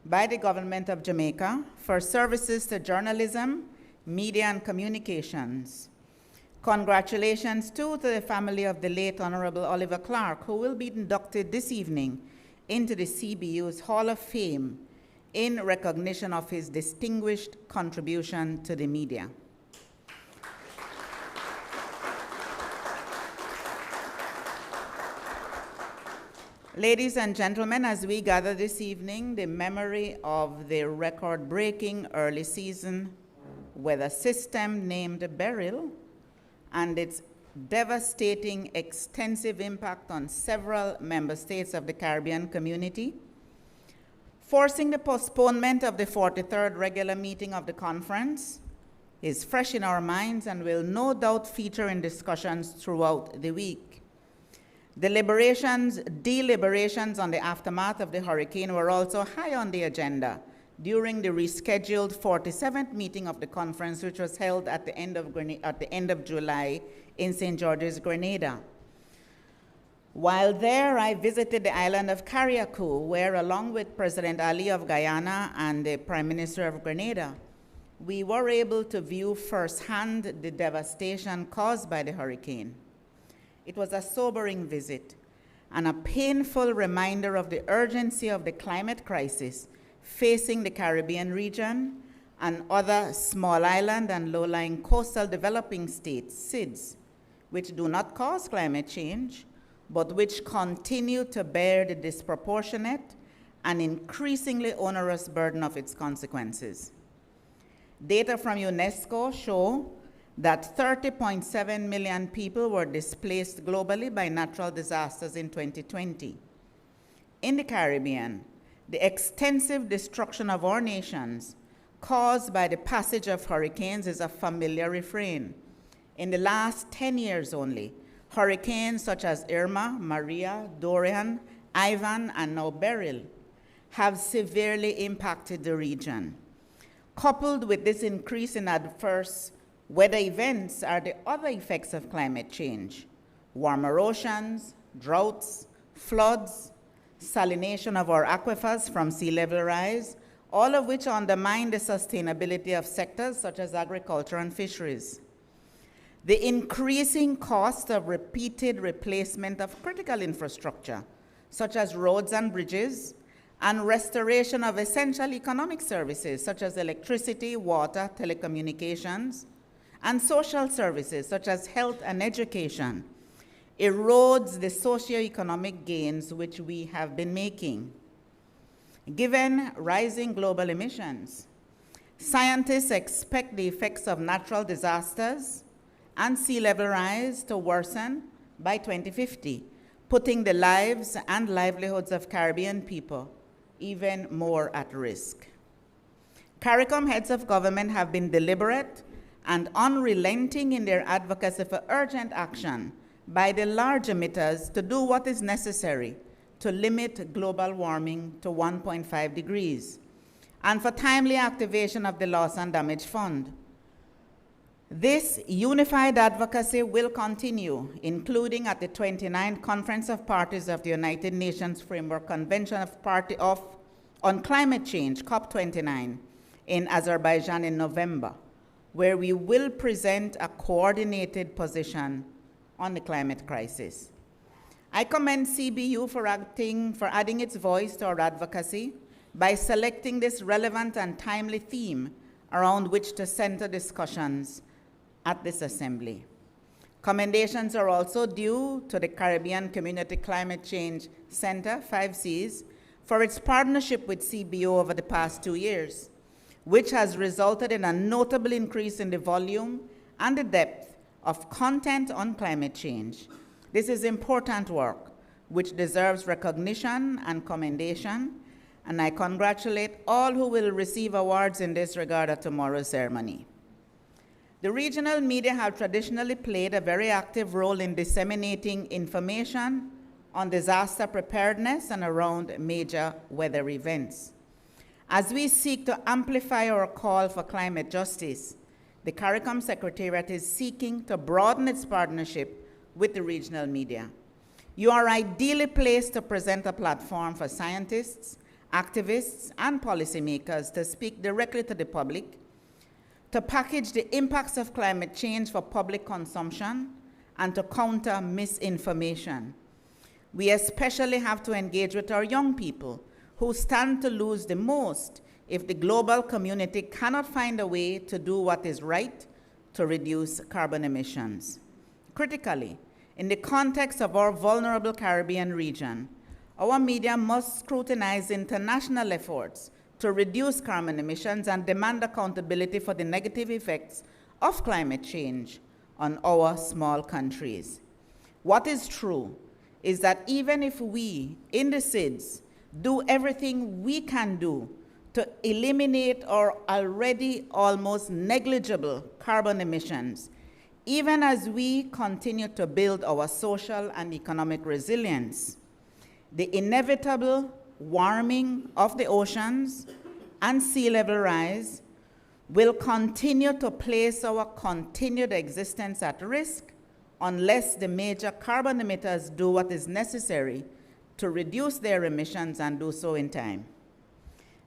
by the Government of Jamaica for services to journalism, media, and communications. Congratulations, too, to the family of the late Honorable Oliver Clark, who will be inducted this evening into the CBU's Hall of Fame in recognition of his distinguished contribution to the media. Ladies and gentlemen, as we gather this evening, the memory of the record-breaking early season weather system named Beryl and its devastating extensive impact on several member states of the Caribbean community, forcing the postponement of the 43rd regular meeting of the conference, is fresh in our minds and will no doubt feature in discussions throughout the week. Deliberations on the aftermath of the hurricane were also high on the agenda during the rescheduled 47th meeting of the conference, which was held at the end of July in St. George's, Grenada. While there, I visited the island of Carriacou, where, along with President Ali of Guyana and the Prime Minister of Grenada, we were able to view firsthand the devastation caused by the hurricane. It was a sobering visit and a painful reminder of the urgency of the climate crisis facing the Caribbean region and other small island and low-lying coastal developing states, SIDS, which do not cause climate change, but which continue to bear the disproportionate and increasingly onerous burden of its consequences. Data from UNESCO show that 30.7 million people were displaced globally by natural disasters in 2020. In the Caribbean, the extensive destruction of our nations caused by the passage of hurricanes is a familiar refrain. In the last 10 years only, hurricanes such as Irma, Maria, Dorian, Ivan, and now Beryl have severely impacted the region. Coupled with this increase in adverse weather events are the other effects of climate change: warmer oceans, droughts, floods, salination of our aquifers from sea level rise, all of which undermine the sustainability of sectors such as agriculture and fisheries. the increasing cost of repeated replacement of critical infrastructure, such as roads and bridges, and restoration of essential economic services, such as electricity, water, telecommunications, and social services, such as health and education, erodes the socioeconomic gains which we have been making. Given rising global emissions, scientists expect the effects of natural disasters and sea level rise to worsen by 2050, putting the lives and livelihoods of Caribbean people even more at risk. CARICOM heads of government have been deliberate and unrelenting in their advocacy for urgent action by the large emitters to do what is necessary to limit global warming to 1.5 degrees, and for timely activation of the Loss and Damage Fund. This unified advocacy will continue, including at the 29th Conference of Parties of the United Nations Framework Convention on Climate Change, COP29, in Azerbaijan in November, where we will present a coordinated position on the climate crisis. I commend CBU for adding its voice to our advocacy by selecting this relevant and timely theme around which to center discussions at this assembly. Commendations are also due to the Caribbean Community Climate Change Center, 5Cs, for its partnership with CBU over the past 2 years, which has resulted in a notable increase in the volume and the depth of content on climate change. This is important work, which deserves recognition and commendation, and I congratulate all who will receive awards in this regard at tomorrow's ceremony. The regional media have traditionally played a very active role in disseminating information on disaster preparedness and around major weather events. As we seek to amplify our call for climate justice, the CARICOM Secretariat is seeking to broaden its partnership with the regional media. You are ideally placed to present a platform for scientists, activists, and policymakers to speak directly to the public, to package the impacts of climate change for public consumption, and to counter misinformation. We especially have to engage with our young people who stand to lose the most if the global community cannot find a way to do what is right to reduce carbon emissions. Critically, in the context of our vulnerable Caribbean region, our media must scrutinize international efforts to reduce carbon emissions and demand accountability for the negative effects of climate change on our small countries. What is true is that even if we, in the SIDS, do everything we can do to eliminate our already almost negligible carbon emissions, even as we continue to build our social and economic resilience, the inevitable warming of the oceans and sea level rise will continue to place our continued existence at risk unless the major carbon emitters do what is necessary to reduce their emissions and do so in time.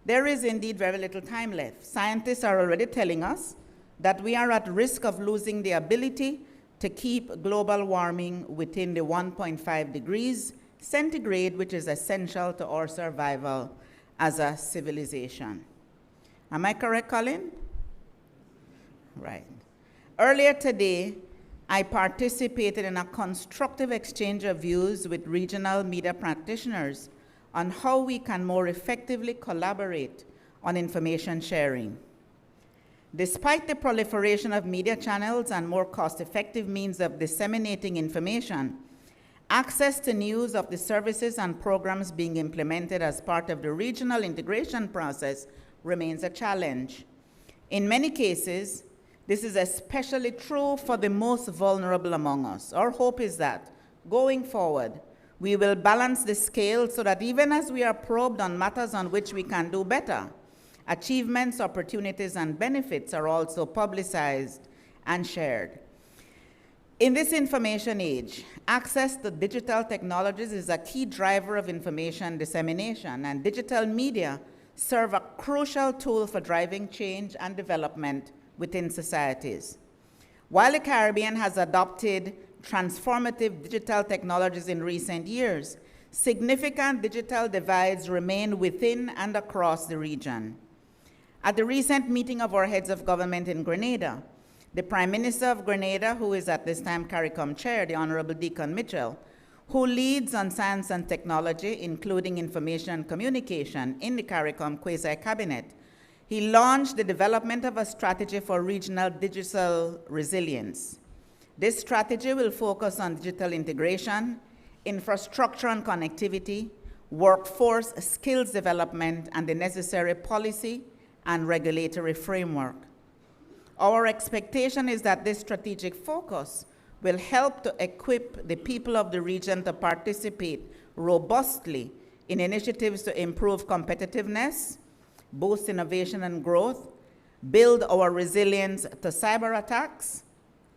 There is indeed very little time left. Scientists are already telling us that we are at risk of losing the ability to keep global warming within the 1.5 degrees centigrade, which is essential to our survival as a civilization. Am I correct, Colin? Right. Earlier today, I participated in a constructive exchange of views with regional media practitioners on how we can more effectively collaborate on information sharing. Despite the proliferation of media channels and more cost-effective means of disseminating information, access to news of the services and programs being implemented as part of the regional integration process remains a challenge. In many cases, this is especially true for the most vulnerable among us. Our hope is that, going forward, we will balance the scale so that even as we are probed on matters on which we can do better, achievements, opportunities, and benefits are also publicized and shared. In this information age, access to digital technologies is a key driver of information dissemination, and digital media serve a crucial tool for driving change and development within societies. While the Caribbean has adopted transformative digital technologies in recent years, significant digital divides remain within and across the region. At the recent meeting of our heads of government in Grenada, the Prime Minister of Grenada, who is at this time CARICOM Chair, the Honorable Deacon Mitchell, who leads on science and technology, including information and communication, in the CARICOM Quasi-Cabinet, he launched the development of a strategy for regional digital resilience. This strategy will focus on digital integration, infrastructure and connectivity, workforce skills development, and the necessary policy and regulatory framework. Our expectation is that this strategic focus will help to equip the people of the region to participate robustly in initiatives to improve competitiveness, boost innovation and growth, build our resilience to cyber attacks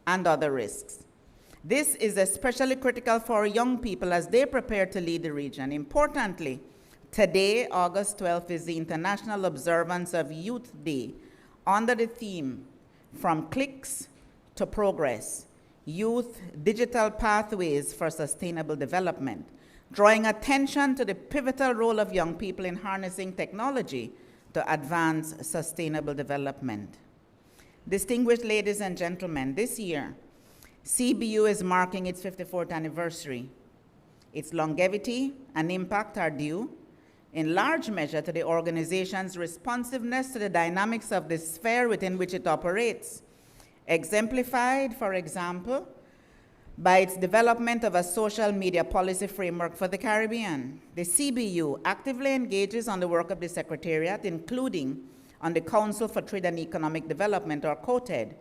and other risks. This is especially critical for young people as they prepare to lead the region. Importantly, today, August 12th, is the International Observance of Youth Day under the theme, From Clicks to Progress, Youth Digital Pathways for Sustainable Development, drawing attention to the pivotal role of young people in harnessing technology to advance sustainable development. Distinguished ladies and gentlemen, this year, CBU is marking its 54th anniversary. Its longevity and impact are due, in large measure, to the organization's responsiveness to the dynamics of the sphere within which it operates, exemplified, for example, by its development of a social media policy framework for the Caribbean. The CBU actively engages on the work of the Secretariat, including on the Council for Trade and Economic Development, or COTED,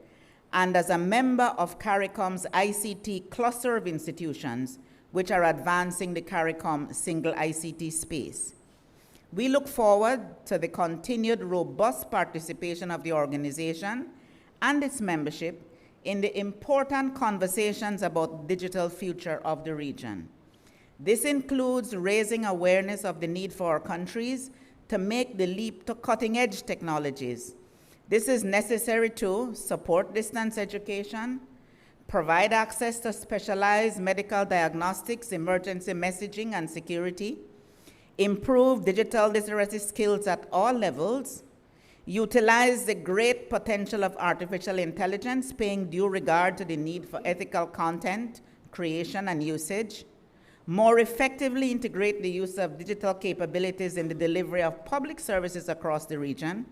and as a member of CARICOM's ICT cluster of institutions, which are advancing the CARICOM single ICT space. We look forward to the continued robust participation of the organization and its membership in the important conversations about the digital future of the region. This includes raising awareness of the need for our countries to make the leap to cutting-edge technologies. This is necessary to support distance education, provide access to specialized medical diagnostics, emergency messaging, and security, improve digital literacy skills at all levels, utilize the great potential of artificial intelligence, paying due regard to the need for ethical content creation and usage, more effectively integrate the use of digital capabilities in the delivery of public services across the region,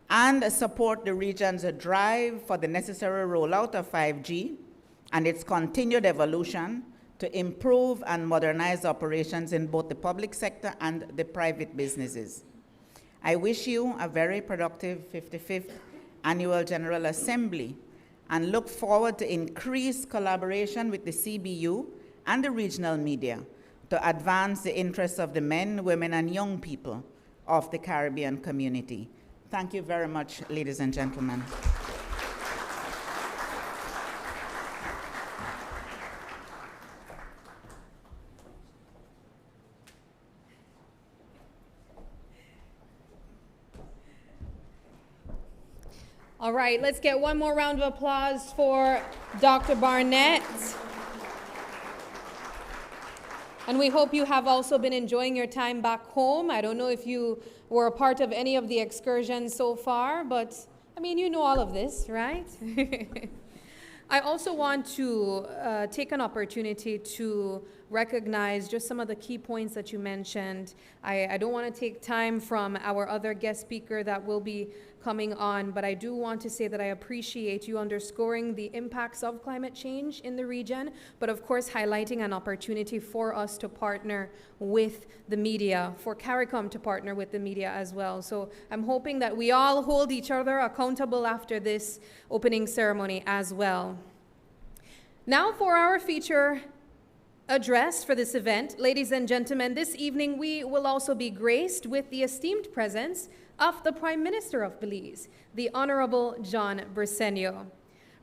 and support the region's drive for the necessary rollout of 5G and its continued evolution to improve and modernize operations in both the public sector and the private businesses. I wish you a very productive 55th Annual General Assembly and look forward to increased collaboration with the CBU and the regional media to advance the interests of the men, women, and young people of the Caribbean community. Thank you very much, ladies and gentlemen. All right, let's get one more round of applause for Dr. Barnett. And we hope you have also been enjoying your time back home. I don't know if you were a part of any of the excursions so far, but I mean, you know all of this, right? I also want to take an opportunity to recognize just some of the key points that you mentioned. I don't want to take time from our other guest speaker that will be coming on, but I do want to say that I appreciate you underscoring the impacts of climate change in the region, but of course highlighting an opportunity for us to partner with the media, for CARICOM to partner with the media as well. So I'm hoping that we all hold each other accountable after this opening ceremony as well. Now for our feature address for this event. Ladies and gentlemen, this evening we will also be graced with the esteemed presence of the Prime Minister of Belize, the Honorable John Briceño.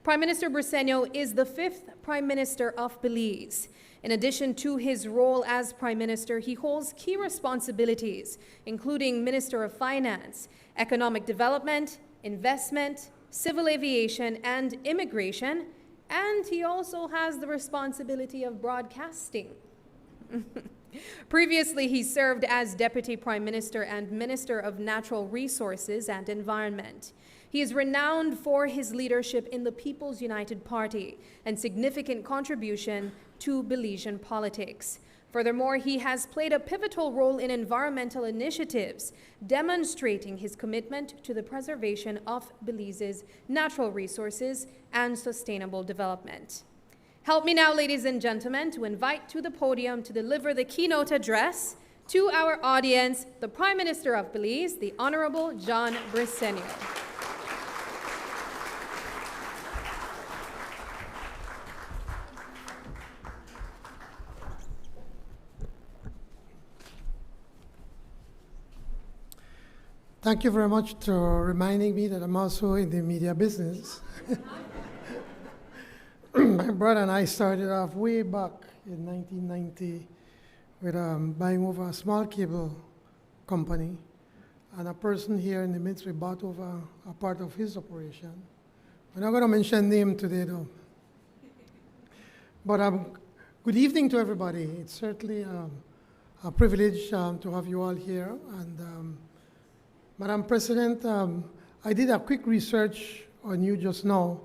Prime Minister Briceño is the 5th Prime Minister of Belize. In addition to his role as Prime Minister, he holds key responsibilities, including Minister of Finance, Economic Development, Investment, civil aviation, and immigration, and he also has the responsibility of broadcasting. Previously, he served as Deputy Prime Minister and Minister of Natural Resources and Environment. He is renowned for his leadership in the People's United Party and significant contribution to Belizean politics. Furthermore, he has played a pivotal role in environmental initiatives, demonstrating his commitment to the preservation of Belize's natural resources and sustainable development. Help me now, ladies and gentlemen, to invite to the podium to deliver the keynote address to our audience, the Prime Minister of Belize, the Honorable John Briceño. Thank you very much for reminding me that I'm also in the media business. My brother and I started off way back in 1990 with buying over a small cable company, and a person here in the midst, we bought over a part of his operation. We're not going to mention name today, though. But good evening to everybody. It's certainly a privilege to have you all here. And Madam President, I did a quick research on you just now,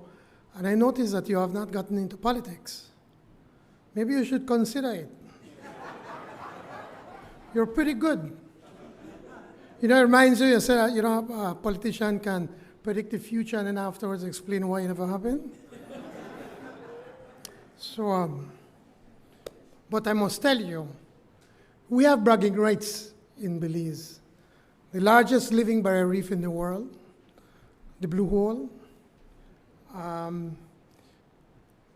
and I noticed that you have not gotten into politics. Maybe you should consider it. You're pretty good. You know, it reminds you said, you know, a politician can predict the future and then afterwards explain why it never happened. So, but I must tell you, we have bragging rights in Belize. The largest living barrier reef in the world, the Blue Hole.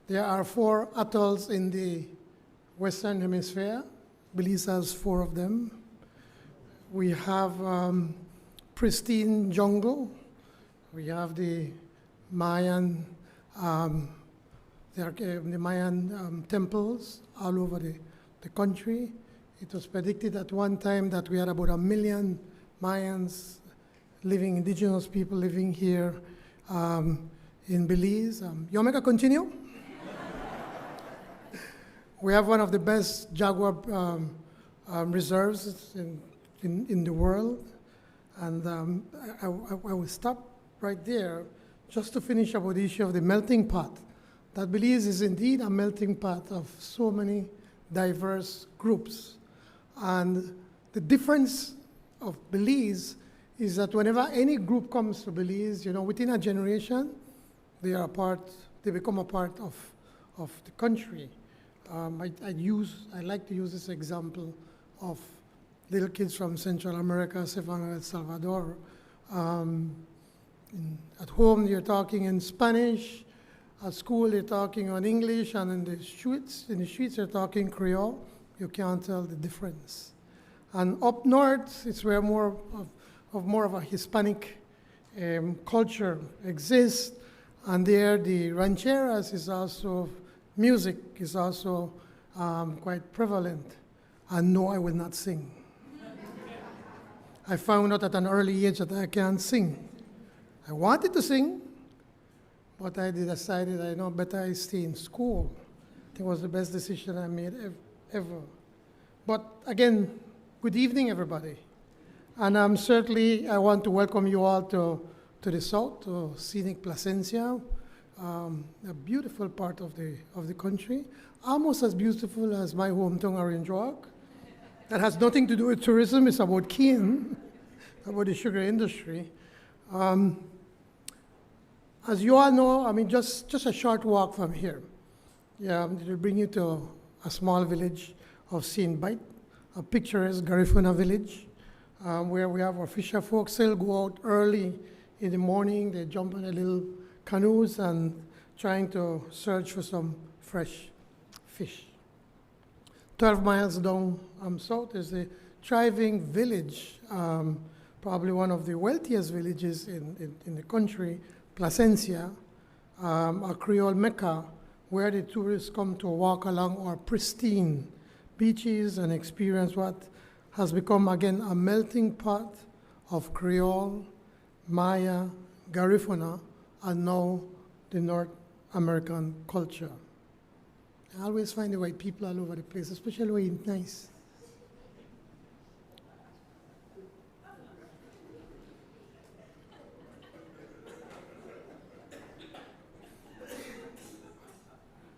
There are 4 atolls in the Western Hemisphere. Belize has 4 of them. We have pristine jungle. We have the Mayan, the Mayan temples all over the country. It was predicted at one time that we had about 1 million Mayans living, indigenous people living here in Belize. You want me to continue? We have one of the best jaguar reserves in the world. And I will stop right there just to finish about the issue of the melting pot. That Belize is indeed a melting pot of so many diverse groups. And the difference of Belize is that whenever any group comes to Belize, you know, within a generation, they become a part of the country. I like to use this example of little kids from Central America, Savannah, El Salvador. At home, you're talking in Spanish. At school, they're talking on English, and in the streets, they're talking Creole. You can't tell the difference. And up north, it's where more of a Hispanic culture exists. And there, the rancheras is also, music is also quite prevalent. And no, I will not sing. I found out at an early age that I can't sing. I wanted to sing, but I decided I know better I stay in school. I think it was the best decision I made ever. But again, good evening, everybody. And certainly, I want to welcome you all to the south, to scenic Placencia, a beautiful part of the country, almost as beautiful as my hometown, Orange Walk. That has nothing to do with tourism. It's about cane, about the sugar industry. As you all know, I mean, just a short walk from here. Yeah, it will bring you to a small village of St. Bite, a picturesque Garifuna village, where we have our fisher folks. They'll go out early in the morning. They jump on their little canoes and trying to search for some fresh fish. 12 miles down south is the thriving village, probably one of the wealthiest villages in the country, Placencia, a Creole Mecca, where the tourists come to walk along our pristine beaches and experience what has become, again, a melting pot of Creole, Maya, Garifuna, and now the North American culture. I always find the white people all over the place, especially when it's nice.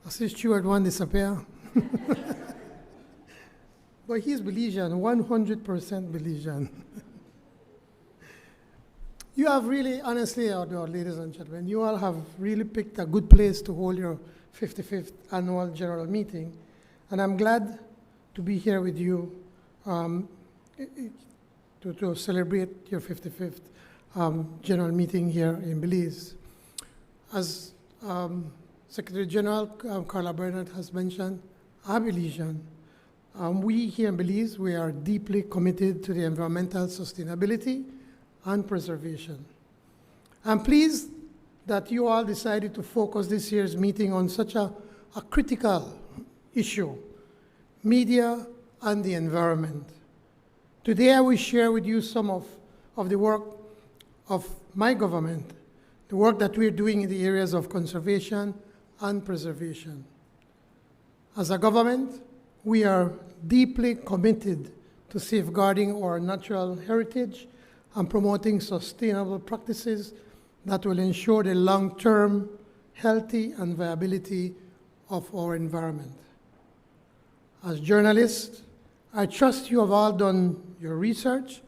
I see Stuart one disappear. But he's Belizean, 100% Belizean. You have really, honestly, ladies and gentlemen, you all have really picked a good place to hold your 55th annual general meeting. And I'm glad to be here with you to celebrate your 55th general meeting here in Belize. As Secretary General Carla Bernard has mentioned, I'm Belizean. We here in Belize, we are deeply committed to the environmental sustainability and preservation. I'm pleased that you all decided to focus this year's meeting on such a critical issue, media and the environment. Today I will share with you some of the work of my government, the work that we're doing in the areas of conservation and preservation. As a government, we are deeply committed to safeguarding our natural heritage and promoting sustainable practices that will ensure the long-term healthy and viability of our environment. As journalists, I trust you have all done your research,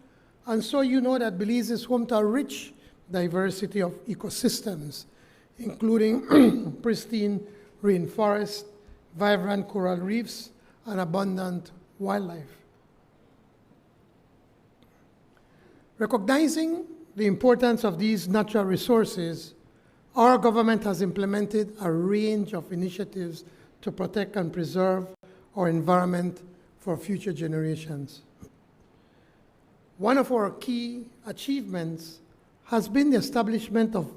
and so you know that Belize is home to a rich diversity of ecosystems, including pristine rainforests, vibrant coral reefs, and abundant wildlife. Recognizing the importance of these natural resources, our government has implemented a range of initiatives to protect and preserve our environment for future generations. One of our key achievements has been the establishment of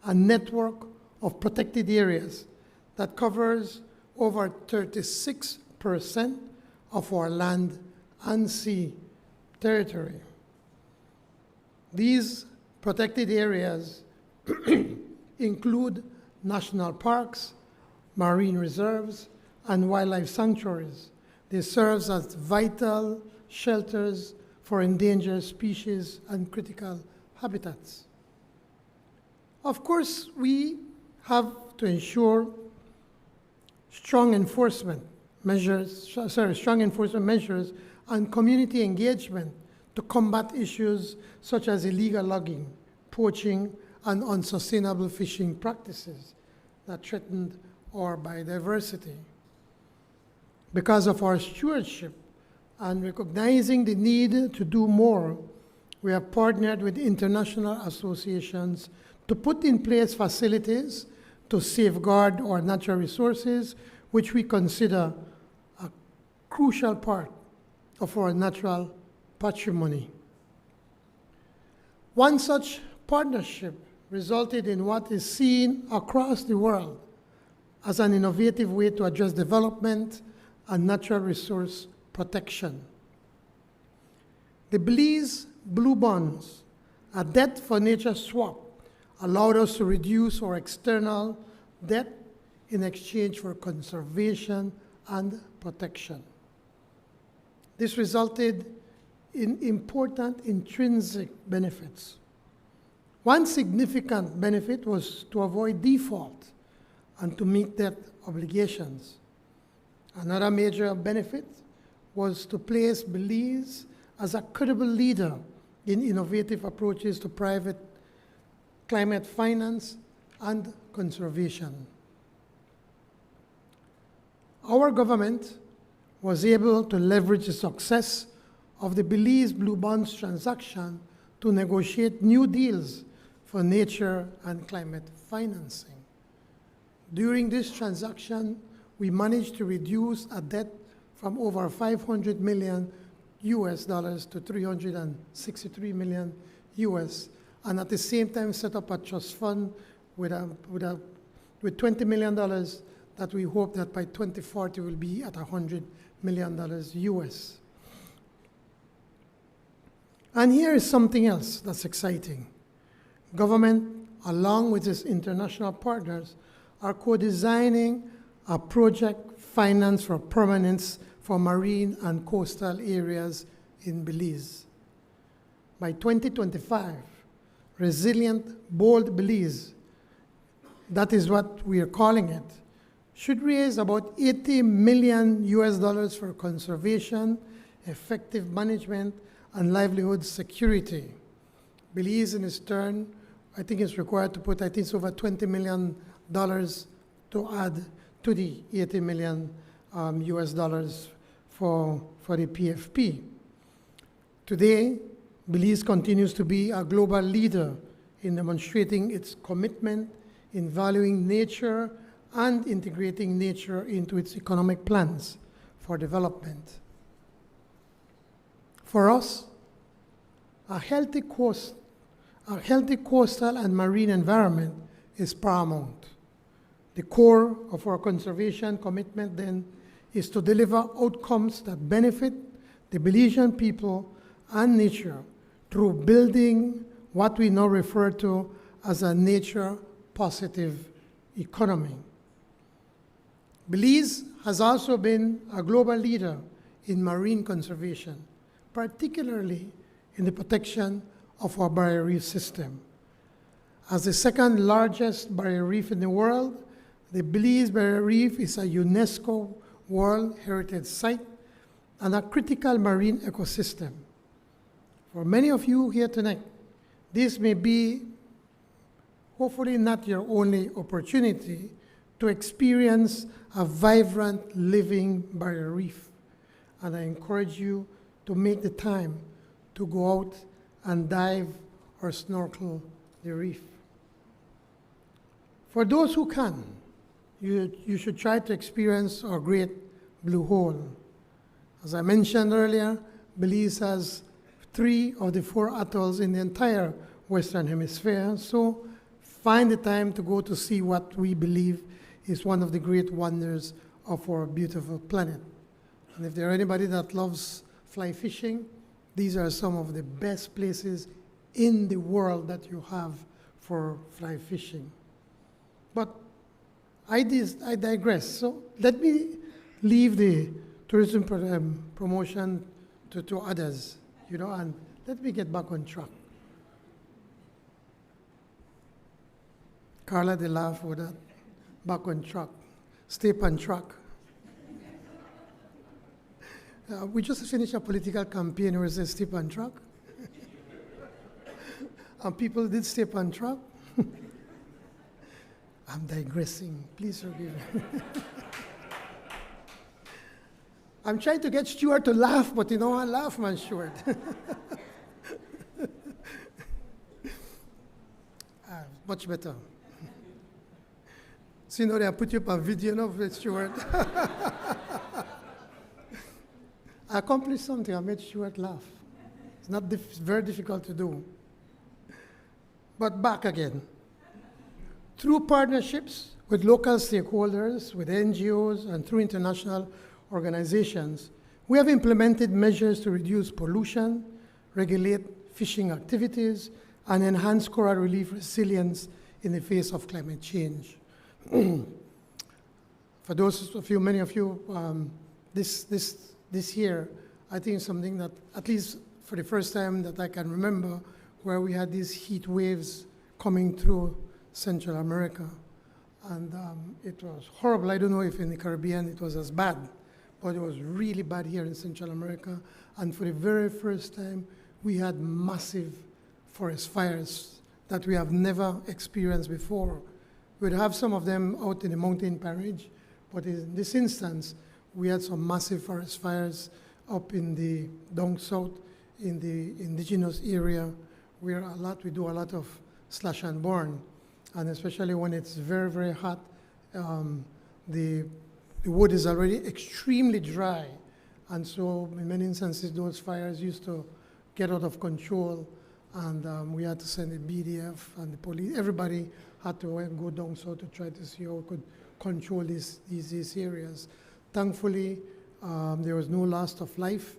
a network of protected areas that covers over 36% of our land and sea territory. These protected areas include national parks, marine reserves, and wildlife sanctuaries. They serve as vital shelters for endangered species and critical habitats. Of course, we have to ensure strong enforcement measures and community engagement to combat issues such as illegal logging, poaching, and unsustainable fishing practices that threaten our biodiversity. Because of our stewardship and recognizing the need to do more, we have partnered with international associations to put in place facilities to safeguard our natural resources, which we consider a crucial part of our natural patrimony. One such partnership resulted in what is seen across the world as an innovative way to address development and natural resource protection. The Belize Blue Bonds, a debt for nature swap, allowed us to reduce our external debt in exchange for conservation and protection. This resulted in important intrinsic benefits. One significant benefit was to avoid default and to meet debt obligations. Another major benefit was to place Belize as a credible leader in innovative approaches to private climate finance and conservation. Our government was able to leverage the success of the Belize Blue Bonds transaction to negotiate new deals for nature and climate financing. During this transaction, we managed to reduce a debt from over $500 million US dollars to $363 million US, and at the same time set up a trust fund with $20 million that we hope that by 2040 will be at $100 million US. And here is something else that's exciting. Government along with its international partners, are co-designing a project finance for permanence for marine and coastal areas in Belize. By 2025, resilient, bold Belize, that is what we are calling it, should raise about $80 million for conservation, effective management, and livelihood security. Belize, in its turn, I think is required to put, I think it's over $20 million to add to the $80 million for the PFP. Today, Belize continues to be a global leader in demonstrating its commitment in valuing nature and integrating nature into its economic plans for development. For us, a healthy coastal and marine environment is paramount. The core of our conservation commitment then is to deliver outcomes that benefit the Belizean people and nature through building what we now refer to as a nature-positive economy. Belize has also been a global leader in marine conservation, particularly in the protection of our barrier reef system. As the second largest barrier reef in the world, the Belize Barrier Reef is a UNESCO World Heritage Site and a critical marine ecosystem. For many of you here tonight, this may be hopefully not your only opportunity to experience a vibrant, living barrier reef. And I encourage you to make the time to go out and dive or snorkel the reef. For those who can, you should try to experience our great blue hole. As I mentioned earlier, Belize has 3 of the 4 atolls in the entire Western Hemisphere, so find the time to go to see what we believe is one of the great wonders of our beautiful planet. And if there are anybody that loves fly fishing, these are some of the best places in the world that you have for fly fishing. But I digress. So let me leave the tourism promotion to others, and let me get back on track. Carla, they laugh with that. Back on track. Stay on track. We just finished a political campaign where it says stay on track. And people did stay on track. I'm digressing. Please forgive me. I'm trying to get Stuart to laugh, but I laugh, man, Stuart. Much better. So, I put you up a video of Stuart. I accomplished something. I made Stuart laugh. It's not it's very difficult to do. But back again. Through partnerships with local stakeholders, with NGOs, and through international organizations, we have implemented measures to reduce pollution, regulate fishing activities, and enhance coral reef resilience in the face of climate change. For those of you, many of you, this year, I think something that, at least for the first time that I can remember, where we had these heat waves coming through Central America. And it was horrible. I don't know if in the Caribbean it was as bad, but it was really bad here in Central America. And for the very first time, we had massive forest fires that we have never experienced before. We'd have some of them out in the mountain parage, but in this instance, we had some massive forest fires up in the down south, in the indigenous area, where we do a lot of slash and burn. And especially when it's very, very hot, the wood is already extremely dry. And so in many instances, those fires used to get out of control, and we had to send the BDF and the police. Everybody had to go down south to try to see how we could control these areas. Thankfully, there was no loss of life,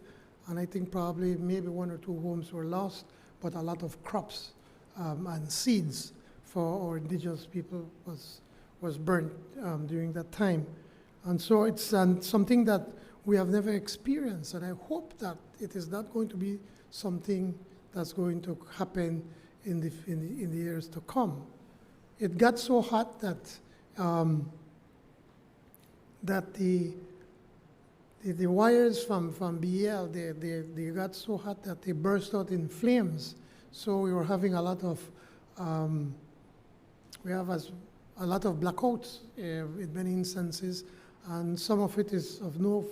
and I think probably maybe 1 or 2 homes were lost, but a lot of crops and seeds for our indigenous people was burnt during that time. And so it's something that we have never experienced, and I hope that it is not going to be something that's going to happen in the years to come. It got so hot that the wires from BL, they got so hot that they burst out in flames. So we were having a lot of a lot of blackouts in many instances, and some of it is of no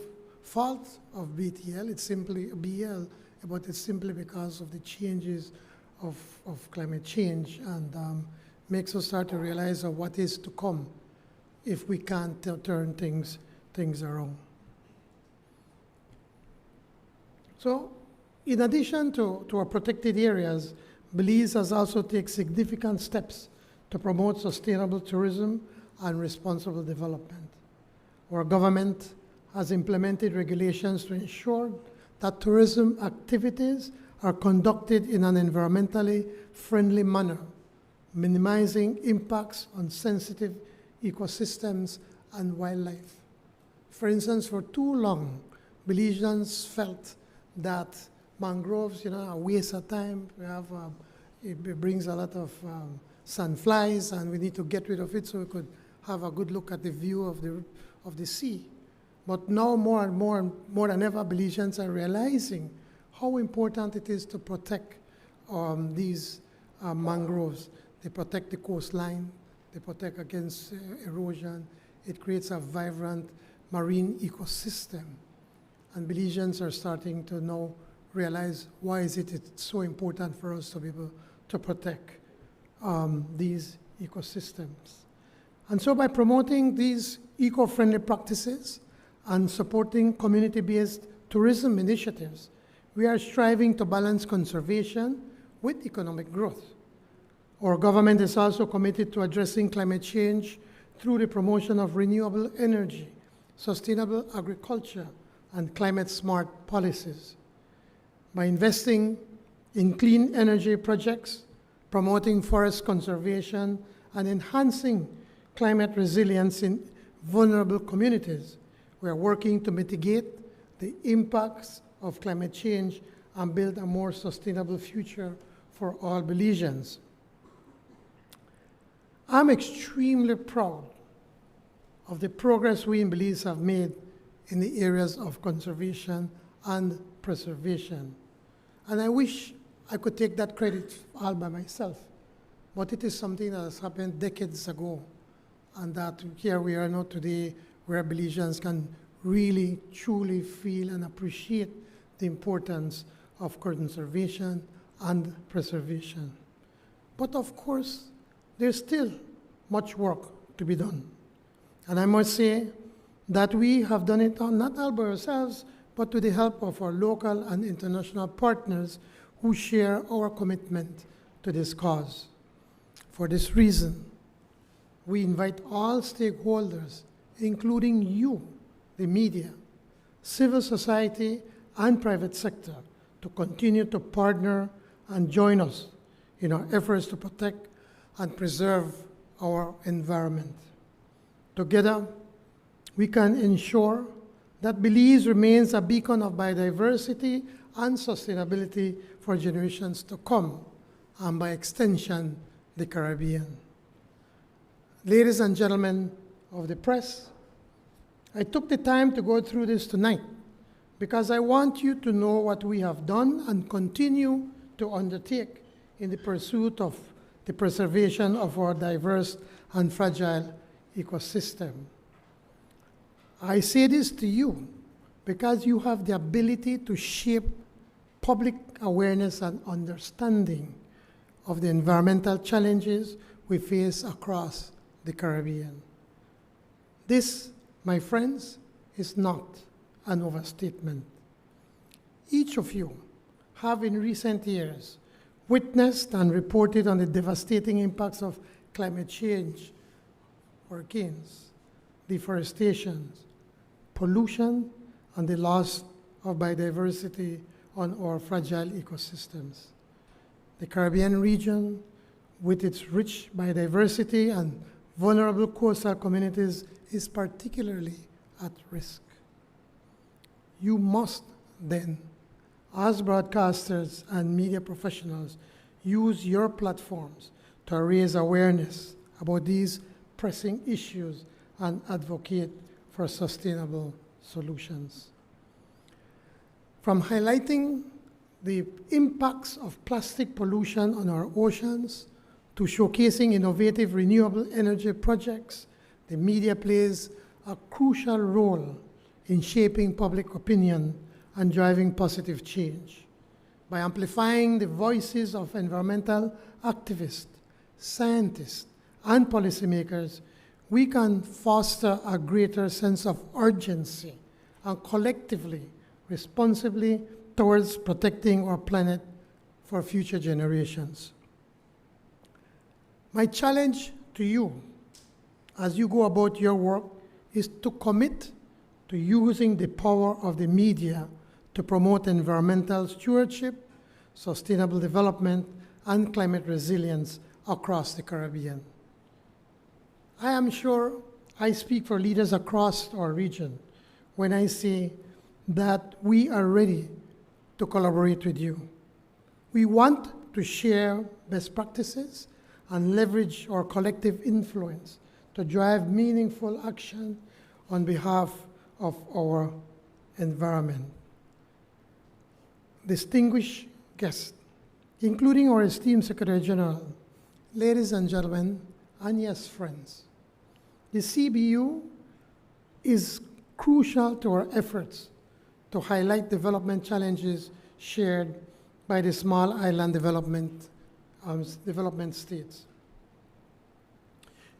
fault of BTL. It's simply BL, but it's simply because of the changes of climate change, and makes us start to realize of what is to come if we can't turn things around. So, in addition to our protected areas, Belize has also taken significant steps to promote sustainable tourism and responsible development. Our government has implemented regulations to ensure that tourism activities are conducted in an environmentally friendly manner, minimizing impacts on sensitive ecosystems and wildlife. For instance, for too long, Belizeans felt that mangroves, are a waste of time. We have, it brings a lot of sandflies, and we need to get rid of it so we could have a good look at the view of the sea. But now more than ever, Belizeans are realizing how important it is to protect these mangroves. They protect the coastline, they protect against erosion. It creates a vibrant marine ecosystem. And Belizeans are starting to now realize why it's so important for us to be able to protect these ecosystems. And so by promoting these eco-friendly practices and supporting community-based tourism initiatives, we are striving to balance conservation with economic growth. Our government is also committed to addressing climate change through the promotion of renewable energy, sustainable agriculture, and climate-smart policies. By investing in clean energy projects, promoting forest conservation, and enhancing climate resilience in vulnerable communities, we are working to mitigate the impacts of climate change and build a more sustainable future for all Belizeans. I'm extremely proud of the progress we in Belize have made in the areas of conservation and preservation. And I wish I could take that credit all by myself, but it is something that has happened decades ago, and that here we are now today, where Belizeans can really, truly feel and appreciate the importance of conservation and preservation. But of course, there's still much work to be done. And I must say that we have done it not all by ourselves, but with the help of our local and international partners who share our commitment to this cause. For this reason, we invite all stakeholders, including you, the media, civil society, and private sector, to continue to partner and join us in our efforts to protect and preserve our environment. Together, we can ensure that Belize remains a beacon of biodiversity and sustainability for generations to come, and by extension, the Caribbean. Ladies and gentlemen of the press, I took the time to go through this tonight because I want you to know what we have done and continue to undertake in the pursuit of the preservation of our diverse and fragile ecosystem. I say this to you because you have the ability to shape public awareness and understanding of the environmental challenges we face across the Caribbean. This, my friends, is not an overstatement. Each of you have in recent years witnessed and reported on the devastating impacts of climate change, hurricanes, deforestation, pollution, and the loss of biodiversity on our fragile ecosystems. The Caribbean region with its rich biodiversity and vulnerable coastal communities, is particularly at risk. You must then, as broadcasters and media professionals, use your platforms to raise awareness about these pressing issues and advocate for sustainable solutions. From highlighting the impacts of plastic pollution on our oceans to showcasing innovative renewable energy projects, the media plays a crucial role in shaping public opinion and driving positive change. By amplifying the voices of environmental activists, scientists, and policymakers, we can foster a greater sense of urgency and collectively, responsibly towards protecting our planet for future generations. My challenge to you as you go about your work is to commit to using the power of the media to promote environmental stewardship, sustainable development, and climate resilience across the Caribbean. I am sure I speak for leaders across our region when I say that we are ready to collaborate with you. We want to share best practices and leverage our collective influence to drive meaningful action on behalf of our environment. Distinguished guests, including our esteemed Secretary General, ladies and gentlemen, and yes, friends, the CBU is crucial to our efforts to highlight development challenges shared by the small island development states.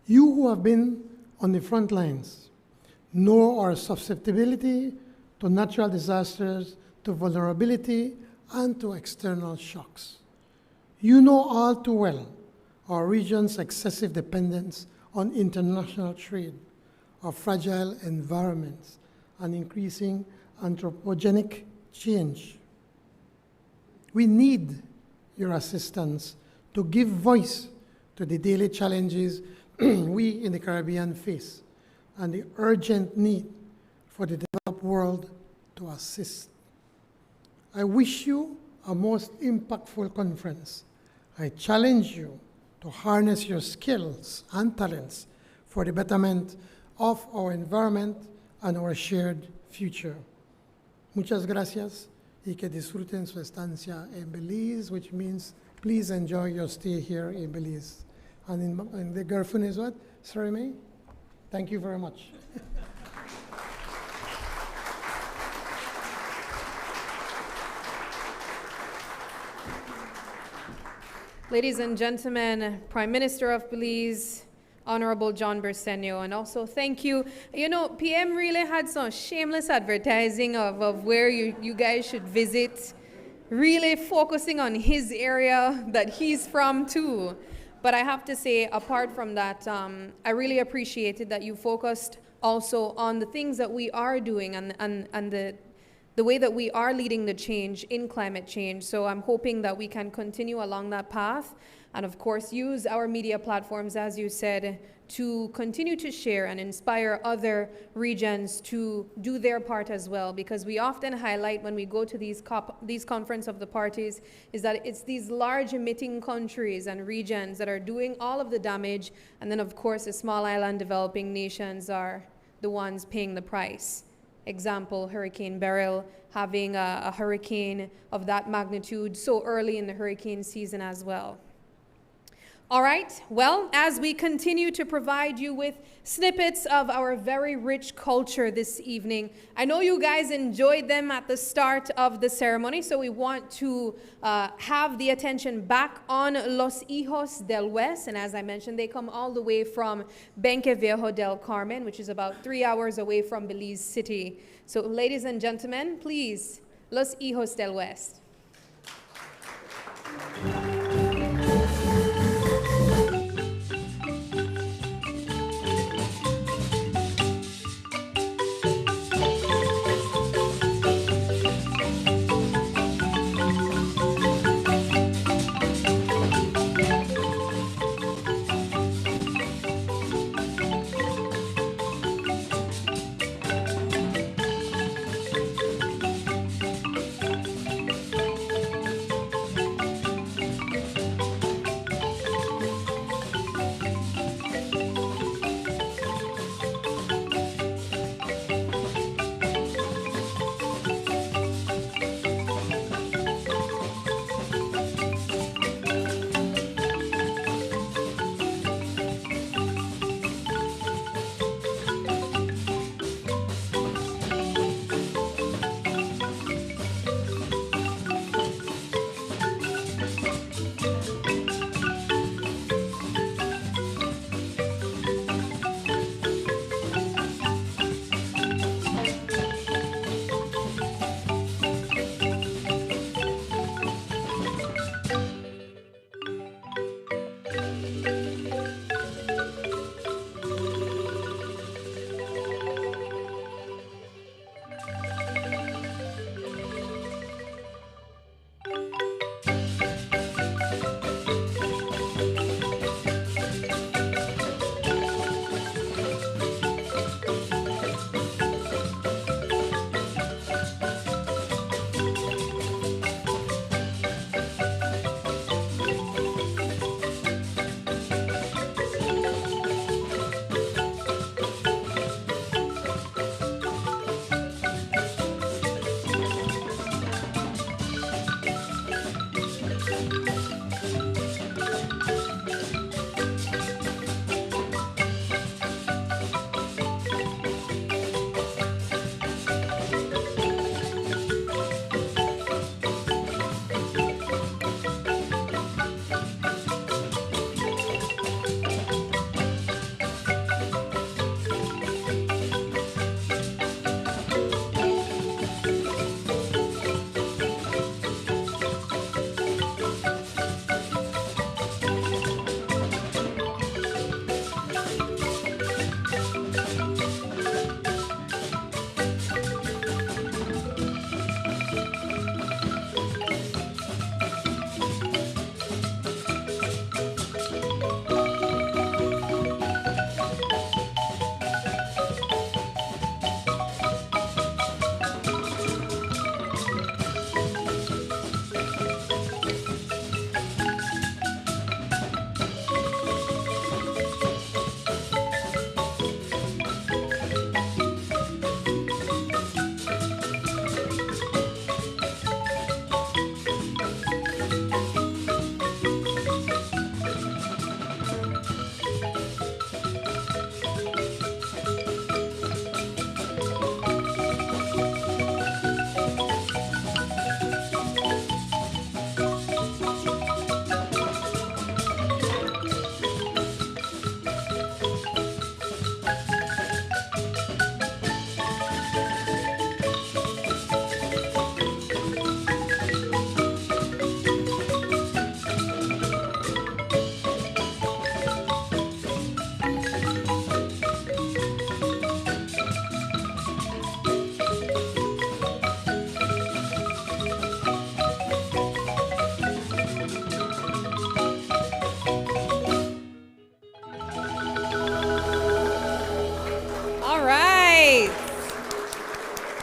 You who have been on the front lines know our susceptibility to natural disasters, to vulnerability, and to external shocks. You know all too well our region's excessive dependence on international trade, our fragile environments, and increasing anthropogenic change. We need your assistance to give voice to the daily challenges we in the Caribbean face and the urgent need for the developed world to assist. I wish you a most impactful conference. I challenge you to harness your skills and talents for the betterment of our environment and our shared future. Muchas gracias y que disfruten su estancia en Belize, which means please enjoy your stay here in Belize. And the girlfriend is what? Sorry, May? Thank you very much. Ladies and gentlemen, Prime Minister of Belize, Honorable John Bersenio, and also thank you. You know, PM really had some shameless advertising of where you guys should visit, really focusing on his area that he's from too. But I have to say, apart from that, I really appreciated that you focused also on the things that we are doing and the way that we are leading the change in climate change. So I'm hoping that we can continue along that path and of course use our media platforms, as you said, to continue to share and inspire other regions to do their part as well, because we often highlight when we go to these conference of the parties is that it's these large emitting countries and regions that are doing all of the damage, and then of course the small island developing nations are the ones paying the price. Example, Hurricane Beryl, having a hurricane of that magnitude so early in the hurricane season as well. All right, well, as we continue to provide you with snippets of our very rich culture this evening, I know you guys enjoyed them at the start of the ceremony, so we want to have the attention back on Los Hijos del West, and as I mentioned, they come all the way from Benque Viejo del Carmen, which is about 3 hours away from Belize City. So ladies and gentlemen, please, Los Hijos del West.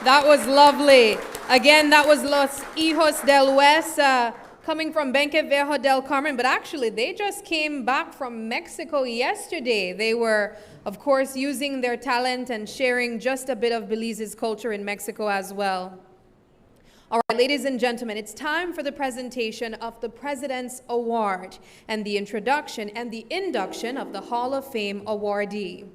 That was lovely. Again, that was Los Hijos del West, coming from Benque Viejo del Carmen, but actually they just came back from Mexico yesterday. They were, of course, using their talent and sharing just a bit of Belize's culture in Mexico as well. All right, ladies and gentlemen, it's time for the presentation of the President's Award and the introduction and the induction of the Hall of Fame awardee.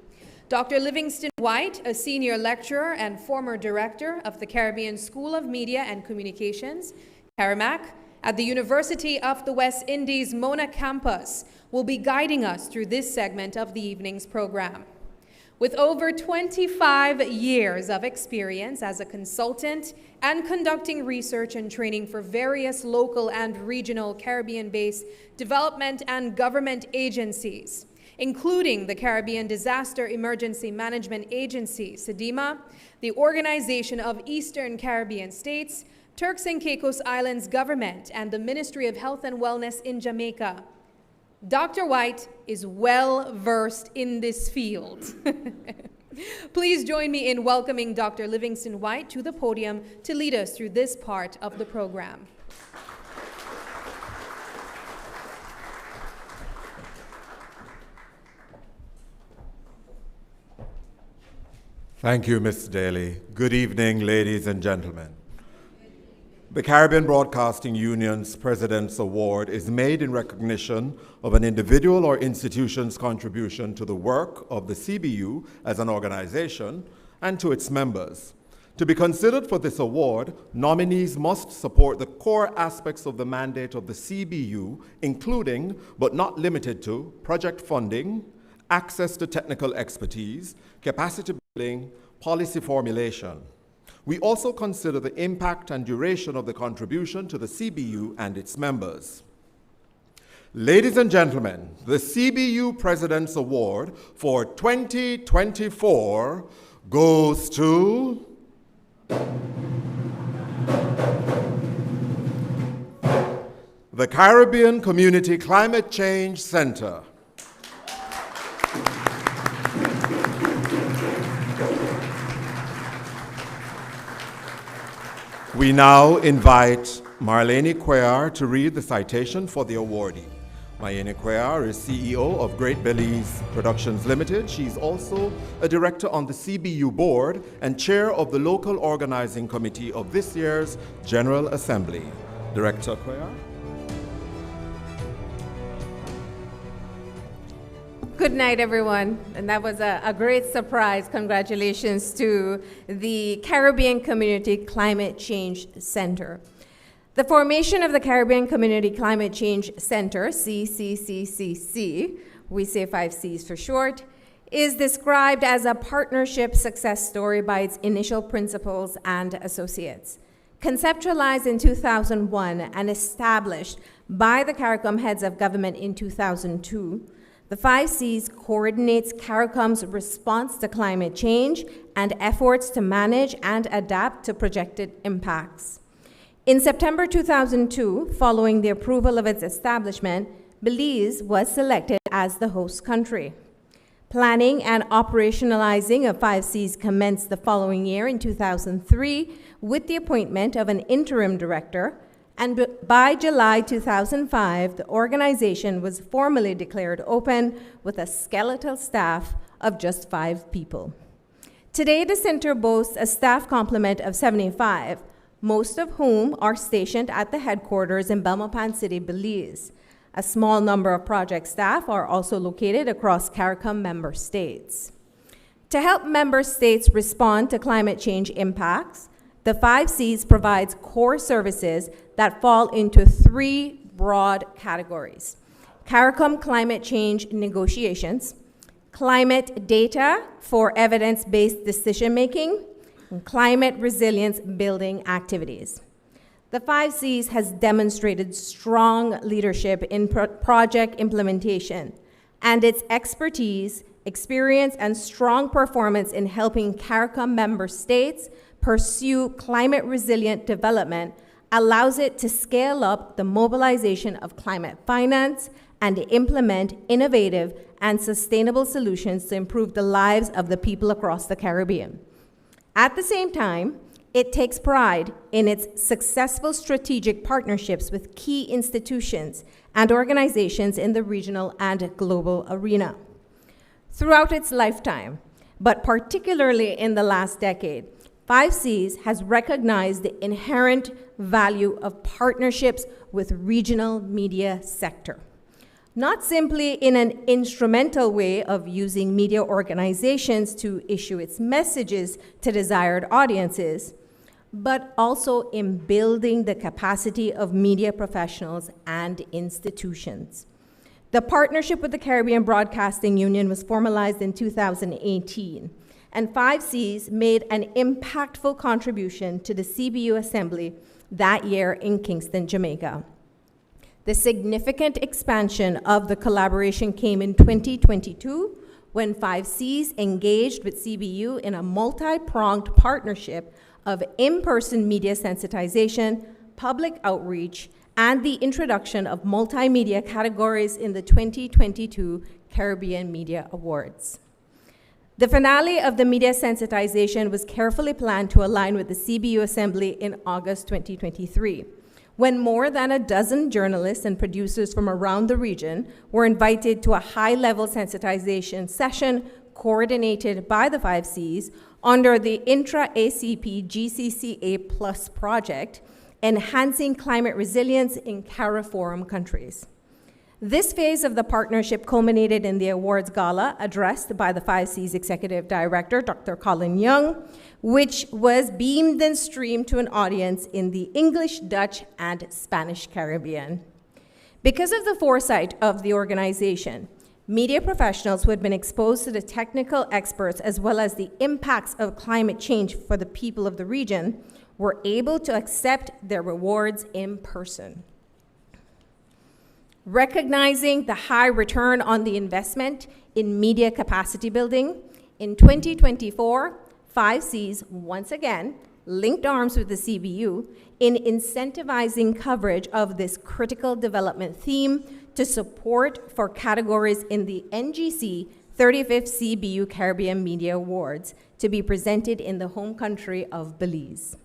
Dr. Livingston White, a senior lecturer and former director of the Caribbean School of Media and Communications, CARIMAC, at the University of the West Indies Mona campus, will be guiding us through this segment of the evening's program. With over 25 years of experience as a consultant and conducting research and training for various local and regional Caribbean-based development and government agencies, including the Caribbean Disaster Emergency Management Agency, SEDEMA, the Organization of Eastern Caribbean States, Turks and Caicos Islands Government, and the Ministry of Health and Wellness in Jamaica. Dr. White is well versed in this field. Please join me in welcoming Dr. Livingston White to the podium to lead us through this part of the program. Thank you, Ms. Daly. Good evening, ladies and gentlemen. The Caribbean Broadcasting Union's President's Award is made in recognition of an individual or institution's contribution to the work of the CBU as an organization and to its members. To be considered for this award, nominees must support the core aspects of the mandate of the CBU, including, but not limited to, project funding, access to technical expertise, capacity building, policy formulation. We also consider the impact and duration of the contribution to the CBU and its members. Ladies and gentlemen, the CBU President's Award for 2024 goes to the Caribbean Community Climate Change Center. We now invite Marlene Cuellar to read the citation for the awardee. Marlene Cuellar is CEO of Great Belize Productions Limited. She's also a director on the CBU board and chair of the local organizing committee of this year's General Assembly. Director Cuellar. Good night, everyone. And that was a great surprise. Congratulations to the Caribbean Community Climate Change Center. The formation of the Caribbean Community Climate Change Center, CCCCC, we say 5 C's for short, is described as a partnership success story by its initial principals and associates. Conceptualized in 2001 and established by the CARICOM heads of government in 2002, the 5 C's coordinates CARICOM's response to climate change and efforts to manage and adapt to projected impacts. In September 2002, following the approval of its establishment, Belize was selected as the host country. Planning and operationalizing of 5 C's commenced the following year in 2003 with the appointment of an interim director, and by July 2005, the organization was formally declared open with a skeletal staff of just 5 people. Today, the center boasts a staff complement of 75, most of whom are stationed at the headquarters in Belmopan City, Belize. A small number of project staff are also located across CARICOM member states. To help member states respond to climate change impacts, the 5 C's provides core services that fall into 3 broad categories: CARICOM climate change negotiations, climate data for evidence-based decision-making, and climate resilience building activities. The 5 C's has demonstrated strong leadership in project implementation, and its expertise, experience, and strong performance in helping CARICOM member states pursue climate-resilient development allows it to scale up the mobilization of climate finance and implement innovative and sustainable solutions to improve the lives of the people across the Caribbean. At the same time, it takes pride in its successful strategic partnerships with key institutions and organizations in the regional and global arena. Throughout its lifetime, but particularly in the last decade, 5Cs has recognized the inherent value of partnerships with regional media sector. Not simply in an instrumental way of using media organizations to issue its messages to desired audiences, but also in building the capacity of media professionals and institutions. The partnership with the Caribbean Broadcasting Union was formalized in 2018, and 5Cs made an impactful contribution to the CBU Assembly that year in Kingston, Jamaica. The significant expansion of the collaboration came in 2022 when 5Cs engaged with CBU in a multi-pronged partnership of in-person media sensitization, public outreach, and the introduction of multimedia categories in the 2022 Caribbean Media Awards. The finale of the media sensitization was carefully planned to align with the CBU Assembly in August 2023, when more than a dozen journalists and producers from around the region were invited to a high-level sensitization session coordinated by the 5Cs under the Intra-ACP GCCA Plus project, Enhancing Climate Resilience in CARIFORUM countries. This phase of the partnership culminated in the awards gala addressed by the 5Cs Executive Director, Dr. Colin Young, which was beamed and streamed to an audience in the English, Dutch, and Spanish Caribbean. Because of the foresight of the organization, media professionals who had been exposed to the technical experts as well as the impacts of climate change for the people of the region were able to accept their rewards in person. Recognizing the high return on the investment in media capacity building, in 2024, 5Cs once again linked arms with the CBU in incentivizing coverage of this critical development theme to support for categories in the NGC 35th CBU Caribbean Media Awards to be presented in the home country of Belize.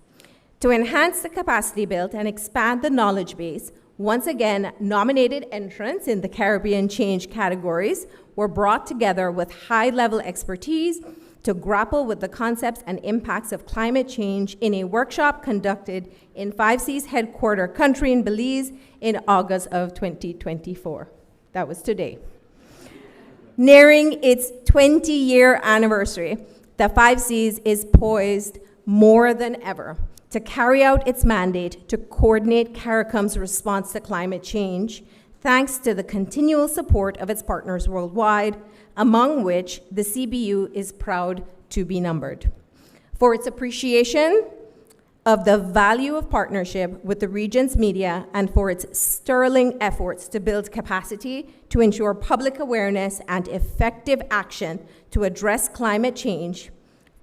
To enhance the capacity built and expand the knowledge base, once again, nominated entrants in the Caribbean Change categories were brought together with high-level expertise to grapple with the concepts and impacts of climate change in a workshop conducted in 5C's headquarter country in Belize in August of 2024. That was today. Nearing its 20-year anniversary, the 5Cs is poised more than ever to carry out its mandate to coordinate CARICOM's response to climate change, thanks to the continual support of its partners worldwide, among which the CBU is proud to be numbered. For its appreciation of the value of partnership with the region's media and for its sterling efforts to build capacity to ensure public awareness and effective action to address climate change,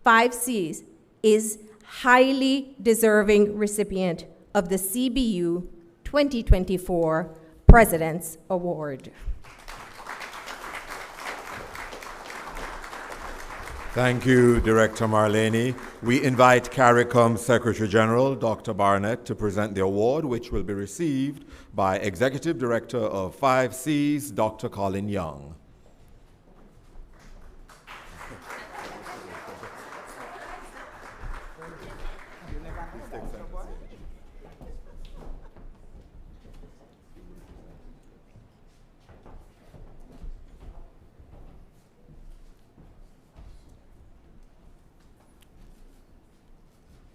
5Cs is highly deserving recipient of the CBU 2024 President's Award. Thank you, Director Marlene. We invite CARICOM Secretary General, Dr. Barnett, to present the award, which will be received by Executive Director of 5Cs, Dr. Colin Young.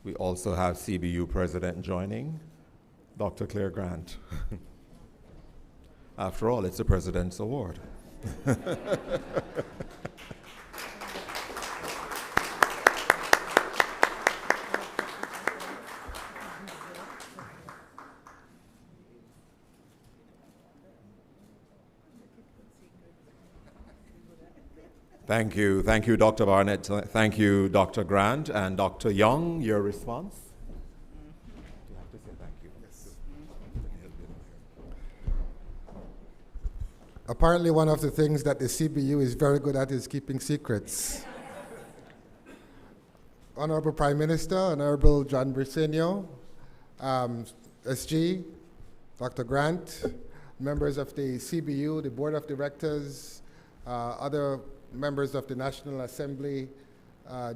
We also have CBU President joining, Dr. Claire Grant. After all, it's a President's Award. Thank you, Dr. Barnett. Thank you, Dr. Grant. And Dr. Young, your response? You have to say thank you. Yes. Apparently, one of the things that the CBU is very good at is keeping secrets. Honorable Prime Minister, Honorable John Briceño, SG, Dr. Grant, members of the CBU, the Board of Directors, other members of the National Assembly,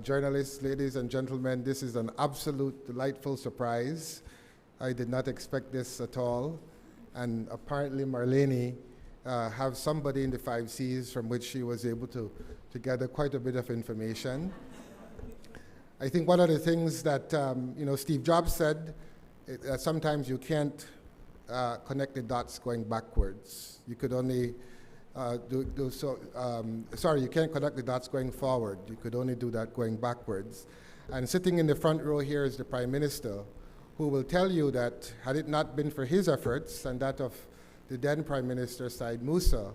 journalists, ladies and gentlemen, this is an absolute delightful surprise. I did not expect this at all. And apparently Marlene have somebody in the 5 Cs from which she was able to gather quite a bit of information. I think one of the things that Steve Jobs said, sometimes you can't connect the dots going backwards. You could only you can't connect the dots going forward. You could only do that going backwards. And sitting in the front row here is the Prime Minister, who will tell you that had it not been for his efforts and that of the then Prime Minister, Said Musa,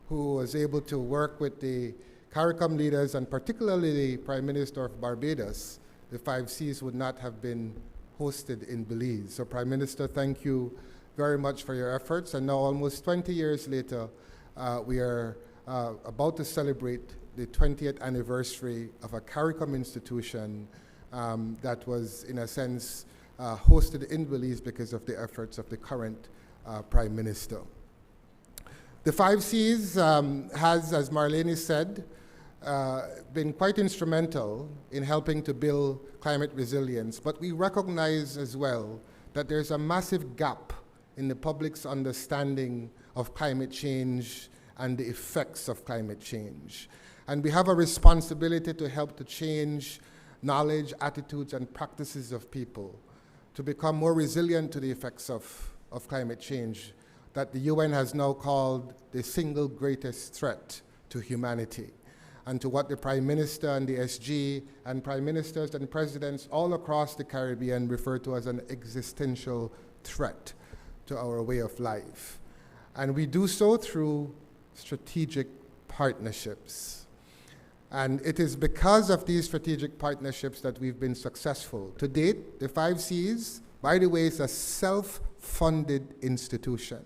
who was able to work with the CARICOM leaders and particularly the Prime Minister of Barbados, the 5 Cs would not have been hosted in Belize. So Prime Minister, thank you very much for your efforts. And now almost 20 years later, we are about to celebrate the 20th anniversary of a CARICOM institution that was, in a sense, hosted in Belize because of the efforts of the current Prime Minister. The 5 Cs has, as Marlene said, been quite instrumental in helping to build climate resilience, but we recognize as well that there's a massive gap in the public's understanding of climate change and the effects of climate change. And we have a responsibility to help to change knowledge, attitudes, and practices of people to become more resilient to the effects of climate change that the UN has now called the single greatest threat to humanity, and to what the Prime Minister and the SG and Prime Ministers and Presidents all across the Caribbean refer to as an existential threat to our way of life. And we do so through strategic partnerships. And it is because of these strategic partnerships that we've been successful. To date, the 5 Cs, by the way, is a self-funded institution.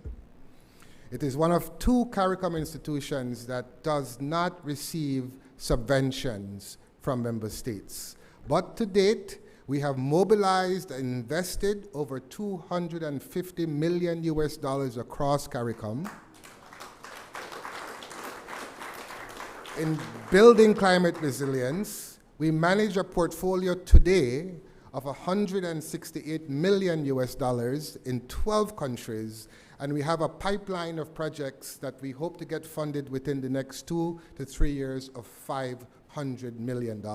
It is one of 2 CARICOM institutions that does not receive subventions from member states. But to date, we have mobilized and invested over $250 million across CARICOM in building climate resilience. We manage a portfolio today of $168 million in 12 countries, and we have a pipeline of projects that we hope to get funded within the next 2 to 3 years of $500 million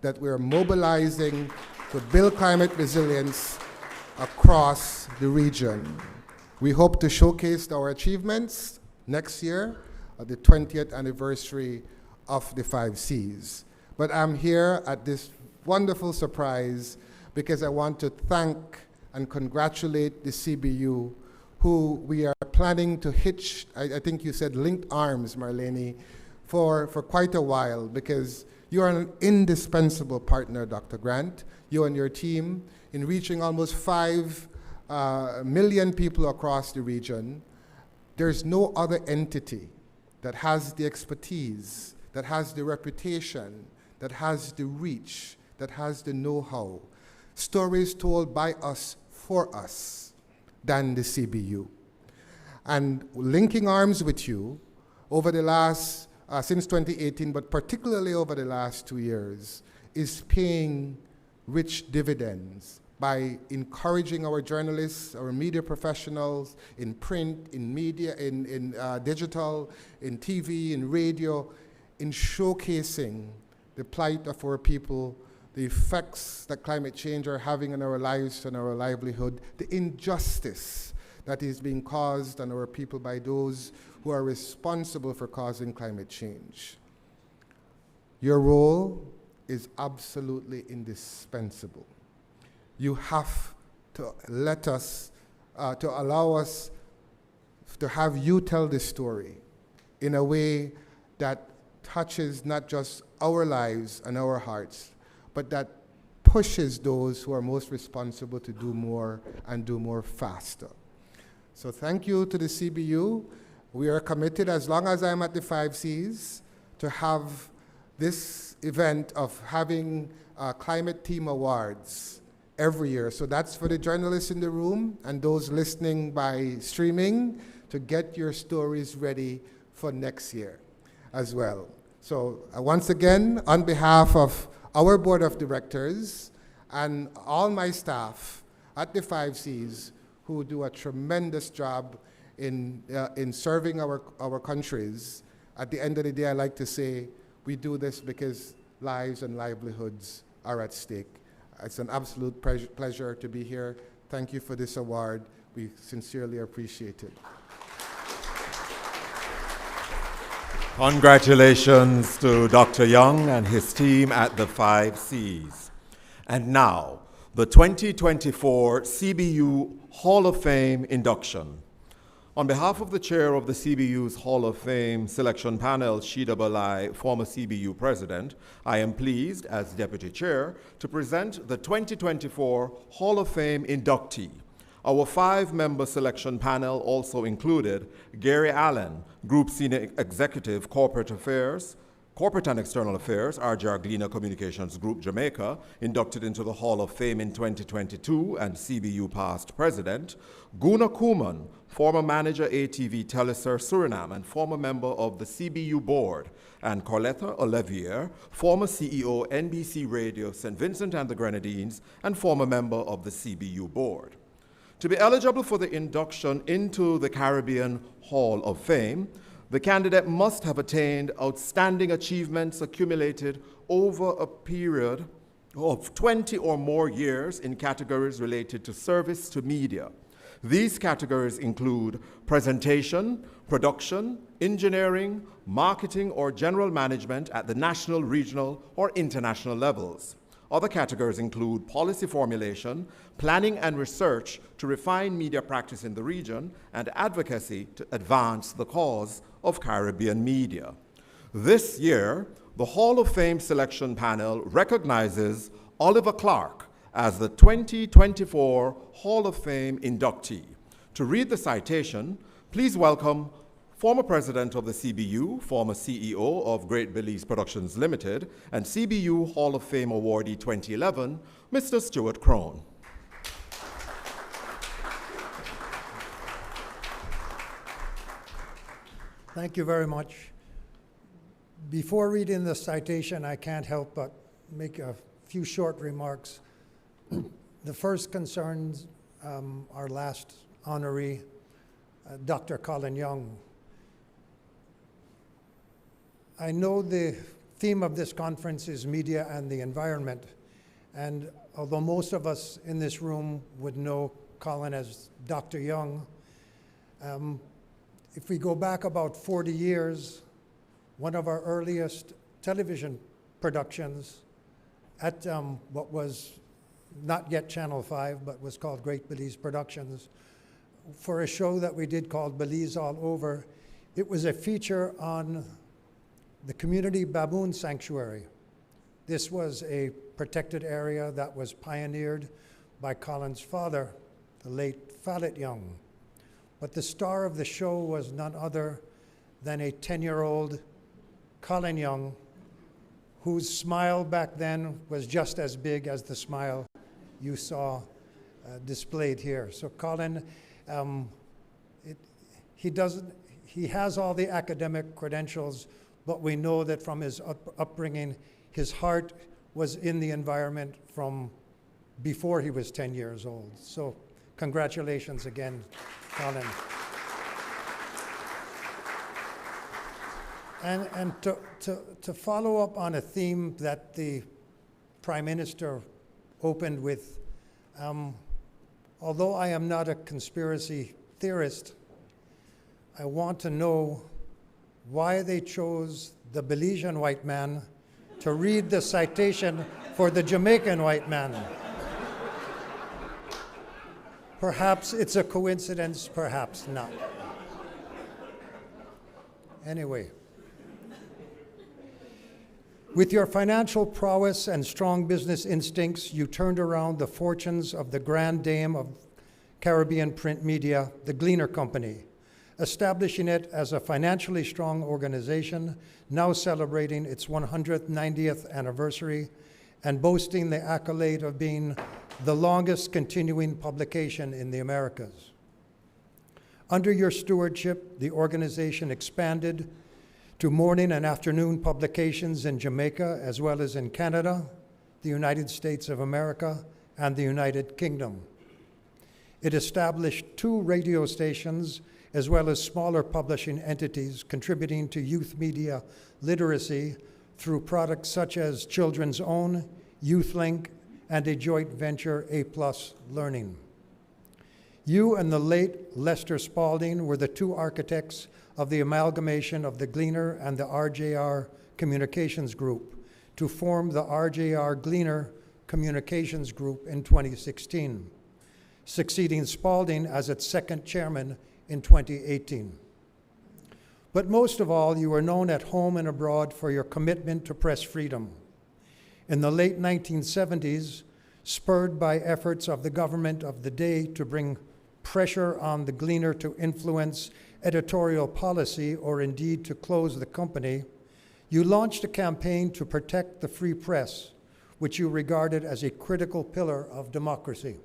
that we're mobilizing to build climate resilience across the region. We hope to showcase our achievements next year at the 20th anniversary of the 5 Cs. But I'm here at this wonderful surprise because I want to thank and congratulate the CBU, who we are planning to hitch, I think you said linked arms, Marlene, for quite a while, because you are an indispensable partner, Dr. Grant, you and your team, in reaching almost 5 million people across the region. There's no other entity that has the expertise, that has the reputation, that has the reach, that has the know-how, stories told by us for us, than the CBU. And linking arms with you over the last, since 2018, but particularly over the last 2 years, is paying rich dividends by encouraging our journalists, our media professionals in print, in media, in digital, in TV, in radio, in showcasing the plight of our people, the effects that climate change are having on our lives and our livelihood, the injustice that is being caused on our people by those who are responsible for causing climate change. Your role is absolutely indispensable. You have to let us, to allow us to have you tell this story in a way that touches not just our lives and our hearts, but that pushes those who are most responsible to do more and do more faster. So thank you to the CBU. We are committed, as long as I'm at the 5 Cs, to have this event of having climate team awards every year. So that's for the journalists in the room and those listening by streaming to get your stories ready for next year as well. So once again, on behalf of our board of directors and all my staff at the 5Cs who do a tremendous job in serving our countries, at the end of the day, I like to say we do this because lives and livelihoods are at stake. It's an absolute pleasure to be here. Thank you for this award. We sincerely appreciate it. Congratulations to Dr. Young and his team at the 5Cs. And now, the 2024 CBU Hall of Fame induction. On behalf of the chair of the CBU's Hall of Fame selection panel, Shida Balai, former CBU president, I am pleased, as deputy chair, to present the 2024 Hall of Fame inductee. Our 5-member selection panel also included Gary Allen, Group Senior Executive, Corporate and External Affairs, RJ Arglina Communications Group, Jamaica, inducted into the Hall of Fame in 2022 and CBU past president. Guna Kuman, former manager ATV Telesur Suriname and former member of the CBU board, and Carletta Olivier, former CEO NBC Radio St. Vincent and the Grenadines and former member of the CBU board. To be eligible for the induction into the Caribbean Hall of Fame, the candidate must have attained outstanding achievements accumulated over a period of 20 or more years in categories related to service to media. These categories include presentation, production, engineering, marketing, or general management at the national, regional, or international levels. Other categories include policy formulation, planning and research to refine media practice in the region, and advocacy to advance the cause of Caribbean media. This year, the Hall of Fame selection panel recognizes Oliver Clark as the 2024 Hall of Fame inductee. To read the citation, please welcome former president of the CBU, former CEO of Great Belize Productions Limited, and CBU Hall of Fame awardee 2011, Mr. Stuart Crone. Thank you very much. Before reading the citation, I can't help but make a few short remarks. The first concerns our last honoree, Dr. Colin Young. I know the theme of this conference is media and the environment, and although most of us in this room would know Colin as Dr. Young, if we go back about 40 years, one of our earliest television productions at what was not yet Channel 5, but was called Great Belize Productions, for a show that we did called Belize All Over, it was a feature on the community baboon sanctuary. This was a protected area that was pioneered by Colin's father, the late Fallet Young. But the star of the show was none other than a 10-year-old Colin Young, whose smile back then was just as big as the smile you saw displayed here. So Colin, he has all the academic credentials, but we know that from his upbringing, his heart was in the environment from before he was 10 years old. So congratulations again, Colin. And to follow up on a theme that the Prime Minister opened with, although I am not a conspiracy theorist, I want to know why they chose the Belizean white man to read the citation for the Jamaican white man. Perhaps it's a coincidence, perhaps not. Anyway, with your financial prowess and strong business instincts, you turned around the fortunes of the grand dame of Caribbean print media, the Gleaner Company, establishing it as a financially strong organization, now celebrating its 190th anniversary and boasting the accolade of being the longest continuing publication in the Americas. Under your stewardship, the organization expanded to morning and afternoon publications in Jamaica, as well as in Canada, the United States of America, and the United Kingdom. It established 2 radio stations, as well as smaller publishing entities contributing to youth media literacy through products such as Children's Own, YouthLink, and a joint venture, A+ Learning. You and the late Lester Spalding were the 2 architects of the amalgamation of the Gleaner and the RJR Communications Group to form the RJR Gleaner Communications Group in 2016, succeeding Spalding as its second chairman in 2018. But most of all, you are known at home and abroad for your commitment to press freedom. In the late 1970s, spurred by efforts of the government of the day to bring pressure on the Gleaner to influence editorial policy or indeed to close the company, you launched a campaign to protect the free press, which you regarded as a critical pillar of democracy.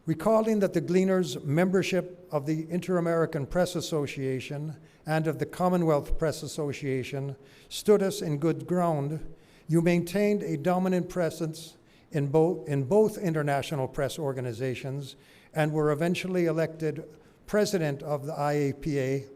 Recalling that the Gleaner's membership of the Inter-American Press Association and of the Commonwealth Press Association stood us in good ground, you maintained a dominant presence in both international press organizations and were eventually elected president of the IAPA.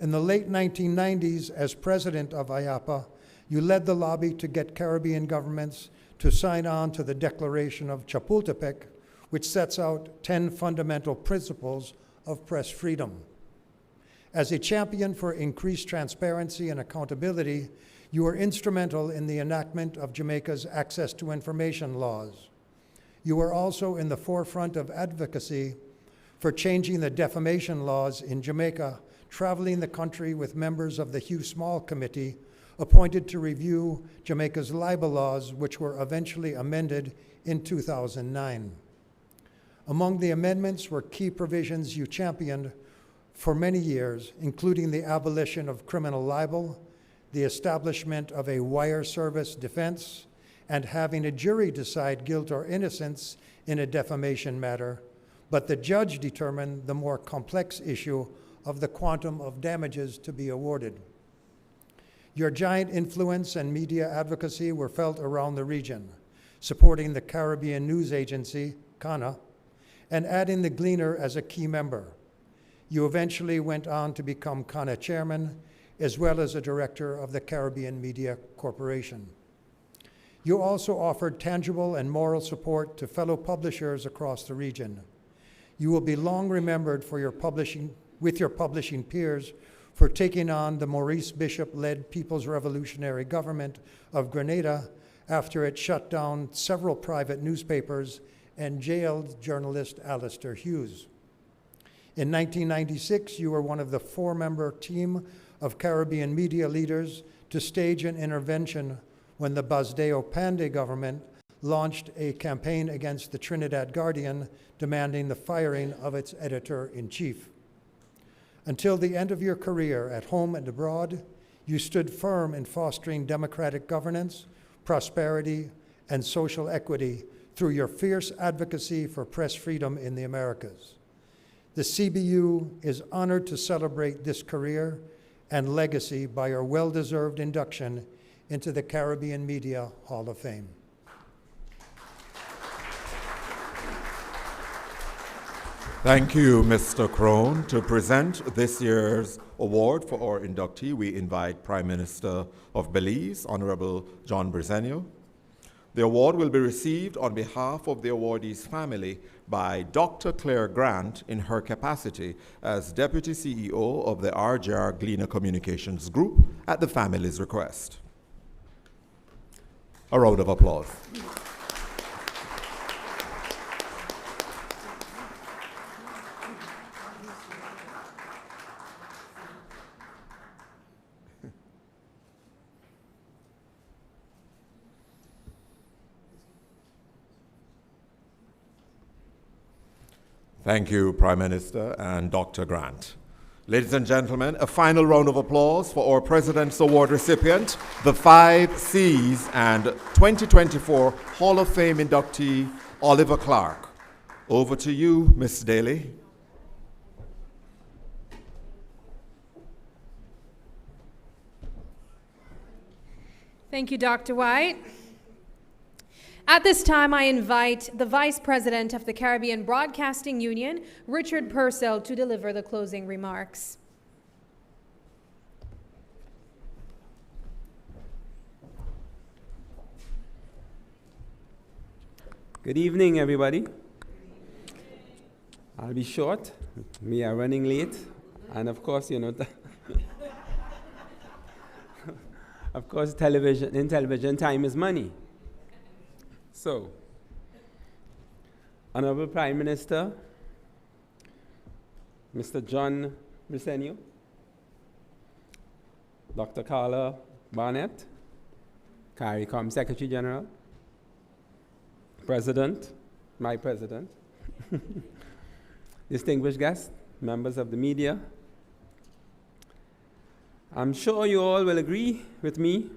In the late 1990s, as president of IAPA, you led the lobby to get Caribbean governments to sign on to the Declaration of Chapultepec, which sets out 10 fundamental principles of press freedom. As a champion for increased transparency and accountability, you were instrumental in the enactment of Jamaica's access to information laws. You were also in the forefront of advocacy for changing the defamation laws in Jamaica, traveling the country with members of the Hugh Small Committee, appointed to review Jamaica's libel laws, which were eventually amended in 2009. Among the amendments were key provisions you championed for many years, including the abolition of criminal libel, the establishment of a wire service defense, and having a jury decide guilt or innocence in a defamation matter, but the judge determined the more complex issue of the quantum of damages to be awarded. Your giant influence and media advocacy were felt around the region, supporting the Caribbean News Agency, CANA, and adding the Gleaner as a key member. You eventually went on to become CANA chairman, as well as a director of the Caribbean Media Corporation. You also offered tangible and moral support to fellow publishers across the region. You will be long remembered for your publishing peers for taking on the Maurice Bishop-led People's Revolutionary Government of Grenada after it shut down several private newspapers and jailed journalist Alistair Hughes. In 1996, you were one of the 4-member team of Caribbean media leaders to stage an intervention when the Basdeo Panday government launched a campaign against the Trinidad Guardian, demanding the firing of its editor-in-chief. Until the end of your career at home and abroad, you stood firm in fostering democratic governance, prosperity, and social equity through your fierce advocacy for press freedom in the Americas. The CBU is honored to celebrate this career and legacy by your well-deserved induction into the Caribbean Media Hall of Fame. Thank you, Mr. Crone. To present this year's award for our inductee, we invite Prime Minister of Belize, Honorable John Bresenio. The award will be received on behalf of the awardee's family by Dr. Claire Grant in her capacity as Deputy CEO of the RJR Gleaner Communications Group at the family's request. A round of applause. Thank you, Prime Minister and Dr. Grant. Ladies and gentlemen, a final round of applause for our President's Award recipient, the 5 C's and 2024 Hall of Fame inductee, Oliver Clark. Over to you, Ms. Daly. Thank you, Dr. White. At this time, I invite the Vice President of the Caribbean Broadcasting Union, Richard Purcell, to deliver the closing remarks. Good evening, everybody. I'll be short. We are running late. And of course, you know, of course, in television, time is money. So, Honorable Prime Minister, Mr. John Briceño, Dr. Carla Barnett, CARICOM Secretary General, President, my President, distinguished guests, members of the media, I'm sure you all will agree with me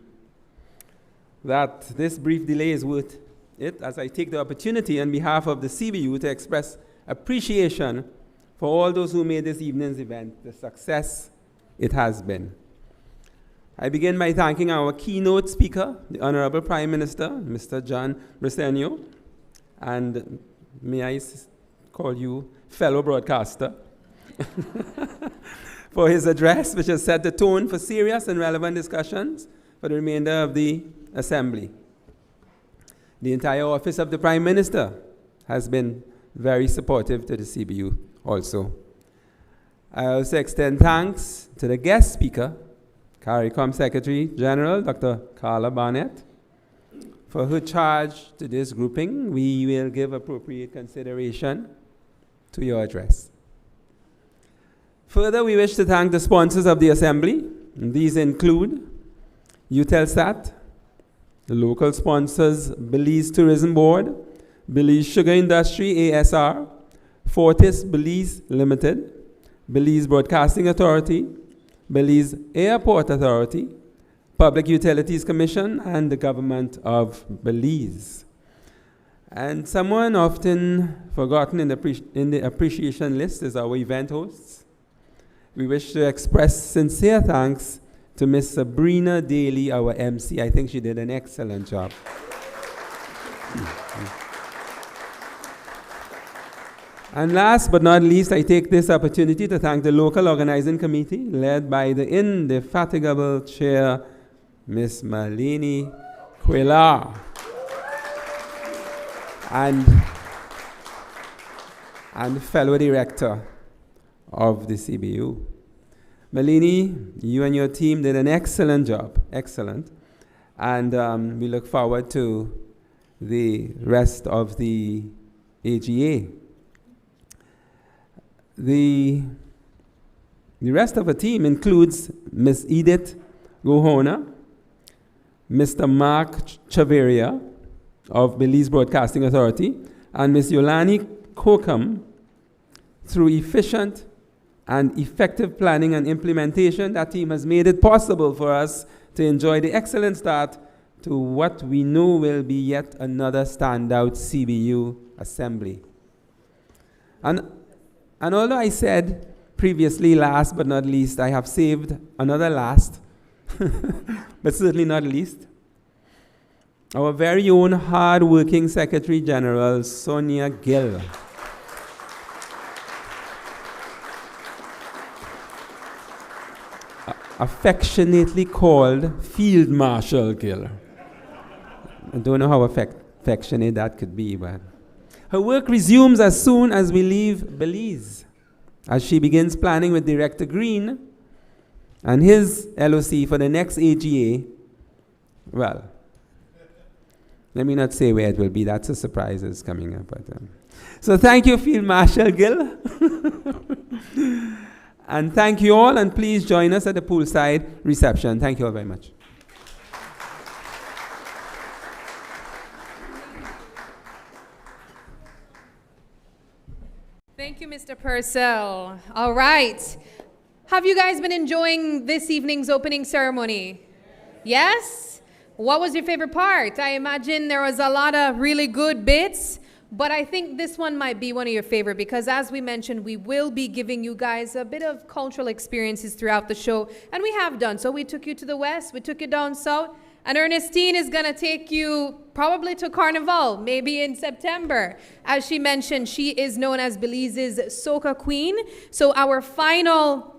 that this brief delay is worth it, as I take the opportunity on behalf of the CBU to express appreciation for all those who made this evening's event the success it has been. I begin by thanking our keynote speaker, the Honorable Prime Minister, Mr. John Briceño, and may I call you fellow broadcaster, for his address, which has set the tone for serious and relevant discussions for the remainder of the Assembly. The entire Office of the Prime Minister has been very supportive to the CBU also. I also extend thanks to the guest speaker, CARICOM Secretary General, Dr. Carla Barnett, for her charge to this grouping. We will give appropriate consideration to your address. Further, we wish to thank the sponsors of the Assembly. These include Eutelsat, the local sponsors, Belize Tourism Board, Belize Sugar Industry, ASR, Fortis Belize Limited, Belize Broadcasting Authority, Belize Airport Authority, Public Utilities Commission, and the Government of Belize. And someone often forgotten in the appreciation list is our event hosts. We wish to express sincere thanks to Ms. Sabrina Daly, our MC. I think she did an excellent job. And last but not least, I take this opportunity to thank the local organizing committee, led by the indefatigable chair, Ms. Malini Quillar, and fellow director of the CBU. Malini, you and your team did an excellent job, excellent. And we look forward to the rest of the AGA. The rest of the team includes Ms. Edith Gohona, Mr. Mark Chaveria of Belize Broadcasting Authority, and Ms. Yolani Kokam. Through efficient and effective planning and implementation, that team has made it possible for us to enjoy the excellent start to what we know will be yet another standout CBU assembly. And although I said previously last but not least, I have saved another last, but certainly not least, our very own hard-working Secretary General, Sonia Gill. Affectionately called Field Marshal Gill. I don't know how affectionate that could be, but her work resumes as soon as we leave Belize, as she begins planning with Director Green and his LOC for the next AGA. Well, let me not say where it will be. That's a surprise that's coming up. But, so thank you, Field Marshal Gill. And thank you all, and please join us at the poolside reception. Thank you all very much. Thank you, Mr. Purcell. All right. Have you guys been enjoying this evening's opening ceremony? Yes? What was your favorite part? I imagine there was a lot of really good bits, but I think this one might be one of your favorite because as we mentioned, we will be giving you guys a bit of cultural experiences throughout the show, and we have done. So we took you to the west, we took you down south, and Ernestine is gonna take you probably to Carnival, maybe in September. As she mentioned, she is known as Belize's soca queen. So our final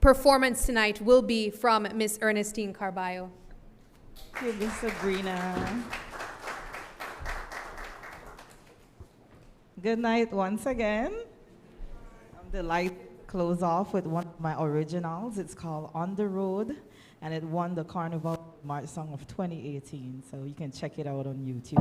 performance tonight will be from Miss Ernestine Carballo. Thank you, Miss Sabrina. Good night once again. I'm delighted to close off with one of my originals. It's called On the Road, and it won the Carnival March Song of 2018, so you can check it out on YouTube.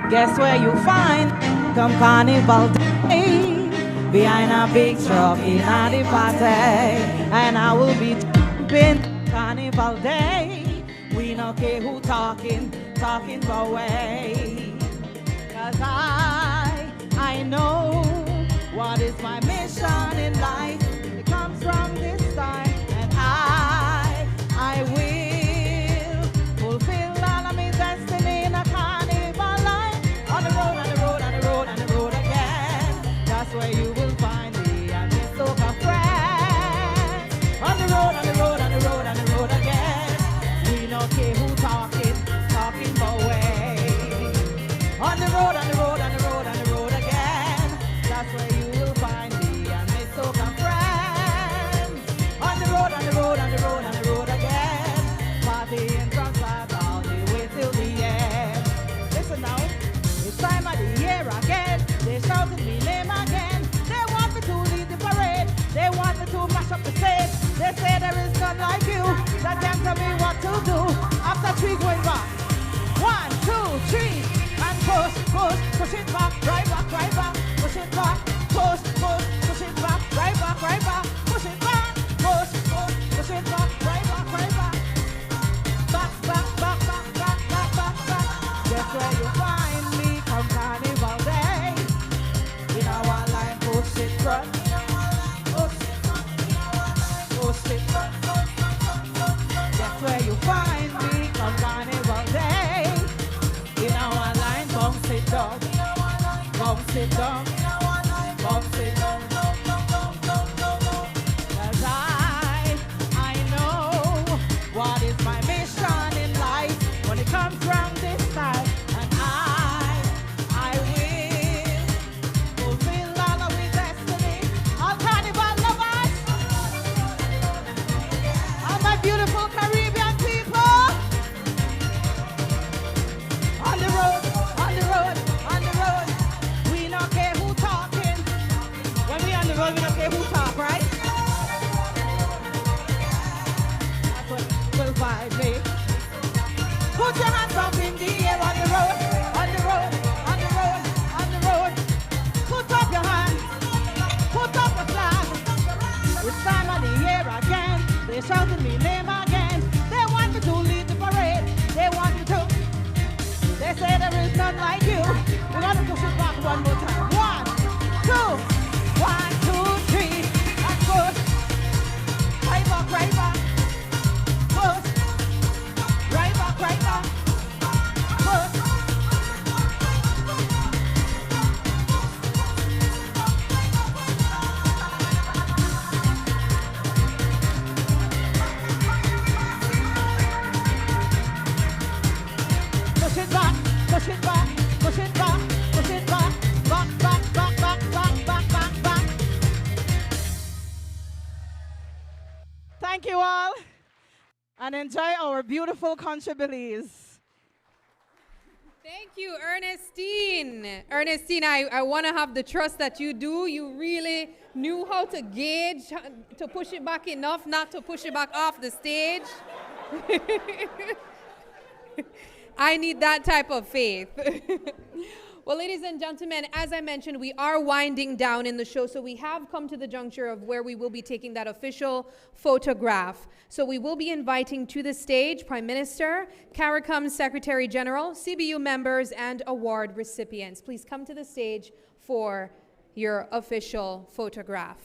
Guess where you find come Carnival Day, behind a big truck in the party, and I will be jumping Carnival Day. We no care who talking for way. 'Cause I know what is my mission in life. It comes from this time, and I will fulfill all of my destiny in a carnival life. On the road, on the road, on the road, on the road again. That's where you will find me and my soca friends. On the road, on the road, on the road, on the road again. We no care who talking for way. On the road, on the road, on the road, on the road again. That's where you will find me and my soca friends. On the road, on the road, on the road, on the road again. Partying from start all the way till the end. Listen now, it's time of the year again. They shouted me name again. They want me to lead the parade. They want me to mash up the stage. They say there is none like you that can tell me what to do. After three going back, 1, 2, 3, and push, push, push it back, right back, push it back, push, push, push it back, right back, push it back, push, push, push it back, right back, back, back, back, back, back, back, back, back. Guess where you find me come Carnival Day. In our line, push it front, push it front, push it front. That's where you find me come Carnival Day. In our line, bounce it down, bounce it down, bounce it down. 'Cause I know what is my mission in life when it comes from this time, and I will fulfill all of my destiny. All carnival lovers, all my beautiful Caribbean people. On the road, on the road, on the road. We don't care who talking. When we on the road, we don't care who talk, right? That's what will find me. Put your hands up in the air on the road, on the road, on the road, on the road. Put up your hands, put up the flag. It's time of the year again. They shouted me name again. They want me to lead the parade. They want me to. They say there is none like you. We're gonna push it back one more time. 1, 2, 1, 2, 3, and push. Right back, right back. Push. Right back, right back. Push. Push it back, push it back, push it back, push it back, back, back, back, back, back, back, back, back. Thank you all, and enjoy our beautiful country Belize. Thank you, Ernestine. Ernestine, I want to have the trust that you do. You really knew how to gauge, to push it back enough, not to push it back off the stage. I need that type of faith. Well, ladies and gentlemen, as I mentioned, we are winding down in the show, so we have come to the juncture of where we will be taking that official photograph. So we will be inviting to the stage Prime Minister, CARICOM's Secretary General, CBU members, and award recipients. Please come to the stage for your official photograph.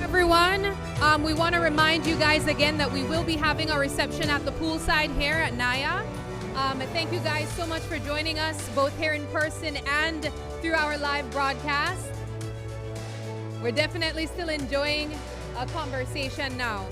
Everyone, we want to remind you guys again that we will be having a reception at the poolside here at Naya. Thank you guys so much for joining us, both here in person and through our live broadcast. We're definitely still enjoying a conversation now.